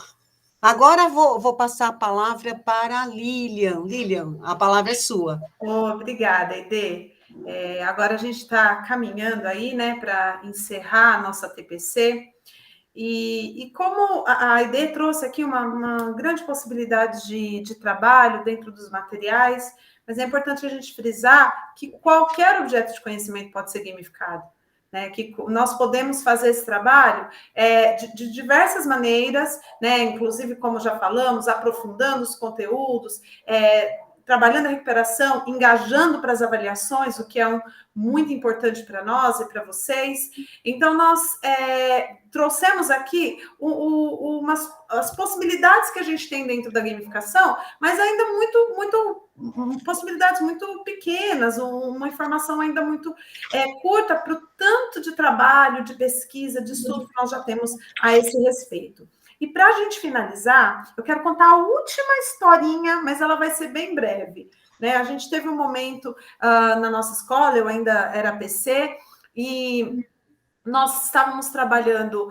Agora vou passar a palavra para a Lilian. Lilian, a palavra é sua. Obrigada, Aide. Agora a gente está caminhando aí, né, para encerrar a nossa TPC. E como a Aide trouxe aqui uma grande possibilidade de trabalho dentro dos materiais, mas é importante a gente frisar que qualquer objeto de conhecimento pode ser gamificado, né? Que nós podemos fazer esse trabalho de diversas maneiras, né? Inclusive, como já falamos, aprofundando os conteúdos, trabalhando a recuperação, engajando para as avaliações, o que é muito importante para nós e para vocês. Então, nós trouxemos aqui as possibilidades que a gente tem dentro da gamificação, mas ainda possibilidades muito pequenas, uma informação ainda muito curta para o tanto de trabalho, de pesquisa, de estudo que nós já temos a esse respeito. E para a gente finalizar, eu quero contar a última historinha, mas ela vai ser bem breve, né? A gente teve um momento na nossa escola, eu ainda era PC, e nós estávamos trabalhando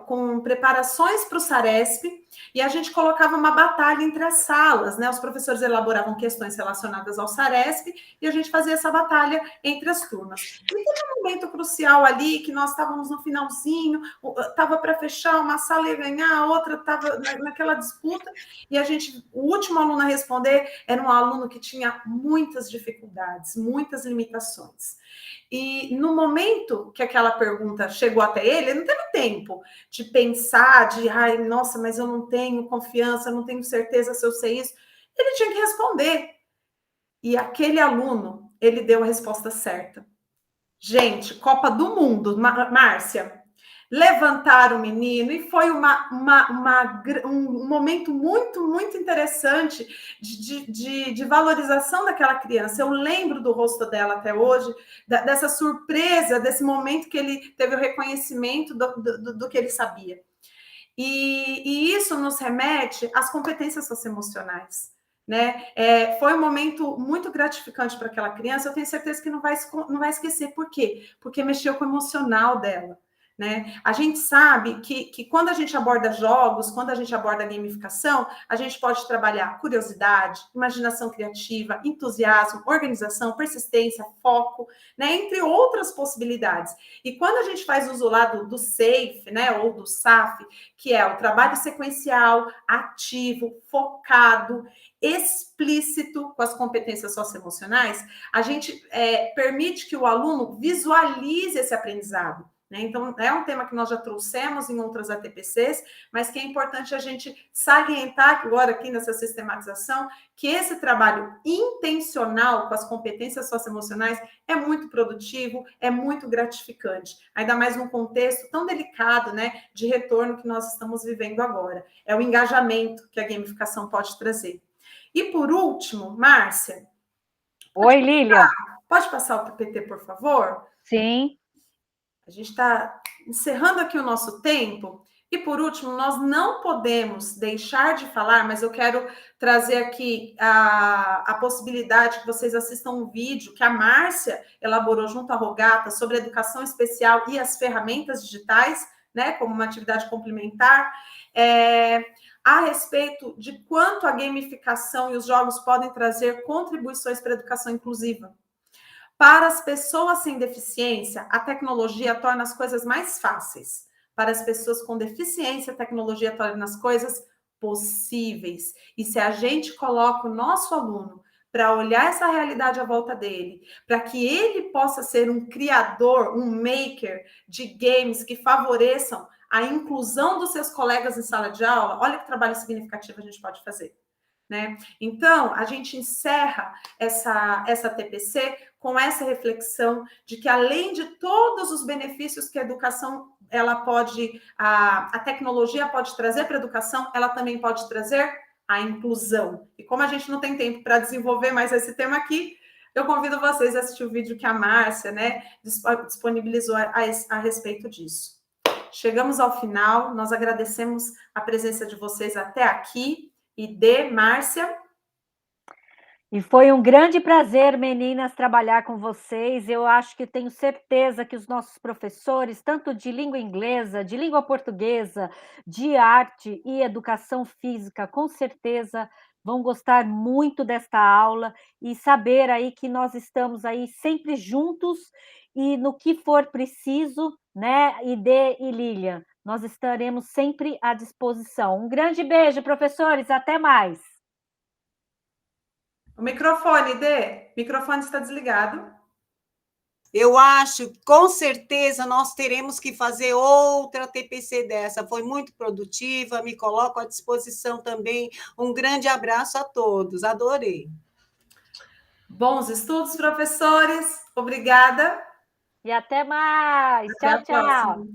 com preparações para o Saresp, e a gente colocava uma batalha entre as salas, né? Os professores elaboravam questões relacionadas ao Saresp, e a gente fazia essa batalha entre as turmas. E teve um momento crucial ali, que nós estávamos no finalzinho, estava para fechar, uma sala ia ganhar, a outra estava naquela disputa, e o último aluno a responder era um aluno que tinha muitas dificuldades, muitas limitações. E no momento que aquela pergunta chegou até ele não teve tempo de pensar, ai, nossa, mas eu não tenho confiança, eu não tenho certeza se eu sei isso. Ele tinha que responder. E aquele aluno, ele deu a resposta certa. Gente, Copa do Mundo, Márcia, levantar o menino, e foi um momento muito, muito interessante de valorização daquela criança. Eu lembro do rosto dela até hoje, dessa surpresa, desse momento que ele teve o reconhecimento do que ele sabia. E isso nos remete às competências socioemocionais. Né? Foi um momento muito gratificante para aquela criança. Eu tenho certeza que não vai esquecer. Por quê? Porque mexeu com o emocional dela. Né? A gente sabe que quando a gente aborda jogos, quando a gente aborda gamificação, a gente pode trabalhar curiosidade, imaginação criativa, entusiasmo, organização, persistência, foco, né? Entre outras possibilidades. E quando a gente faz uso lá do SAFe, né? Ou do SAF, que é o trabalho sequencial, ativo, focado, explícito com as competências socioemocionais, a gente permite que o aluno visualize esse aprendizado. Né? Então, é um tema que nós já trouxemos em outras ATPCs, mas que é importante a gente salientar agora aqui nessa sistematização que esse trabalho intencional com as competências socioemocionais é muito produtivo, é muito gratificante, ainda mais num contexto tão delicado, né, de retorno que nós estamos vivendo agora. É o engajamento que a gamificação pode trazer. E por último, Márcia. Oi, Lília. Pode passar o PPT, por favor? Sim. A gente está encerrando aqui o nosso tempo. E, por último, nós não podemos deixar de falar, mas eu quero trazer aqui a possibilidade que vocês assistam um vídeo que a Márcia elaborou junto à Rogata sobre educação especial e as ferramentas digitais, né, como uma atividade complementar, a respeito de quanto a gamificação e os jogos podem trazer contribuições para a educação inclusiva. Para as pessoas sem deficiência, a tecnologia torna as coisas mais fáceis. Para as pessoas com deficiência, a tecnologia torna as coisas possíveis. E se a gente coloca o nosso aluno para olhar essa realidade à volta dele, para que ele possa ser um criador, um maker de games que favoreçam a inclusão dos seus colegas em sala de aula, olha que trabalho significativo a gente pode fazer. Né? Então, a gente encerra essa TPC com essa reflexão de que, além de todos os benefícios que a educação, ela pode, a tecnologia pode trazer para a educação, ela também pode trazer a inclusão. E como a gente não tem tempo para desenvolver mais esse tema aqui, eu convido vocês a assistir o vídeo que a Márcia, né, disponibilizou a respeito disso. Chegamos ao final, nós agradecemos a presença de vocês até aqui. E Márcia? E foi um grande prazer, meninas, trabalhar com vocês. Eu acho que tenho certeza que os nossos professores, tanto de língua inglesa, de língua portuguesa, de arte e educação física, com certeza vão gostar muito desta aula e saber aí que nós estamos aí sempre juntos e no que for preciso, né, Idê e Lilian, nós estaremos sempre à disposição. Um grande beijo, professores, até mais. O microfone, Dê. O microfone está desligado. Eu acho, com certeza, nós teremos que fazer outra TPC dessa. Foi muito produtiva, me coloco à disposição também. Um grande abraço a todos, adorei. Bons estudos, professores. Obrigada. E até mais. Até tchau, tchau.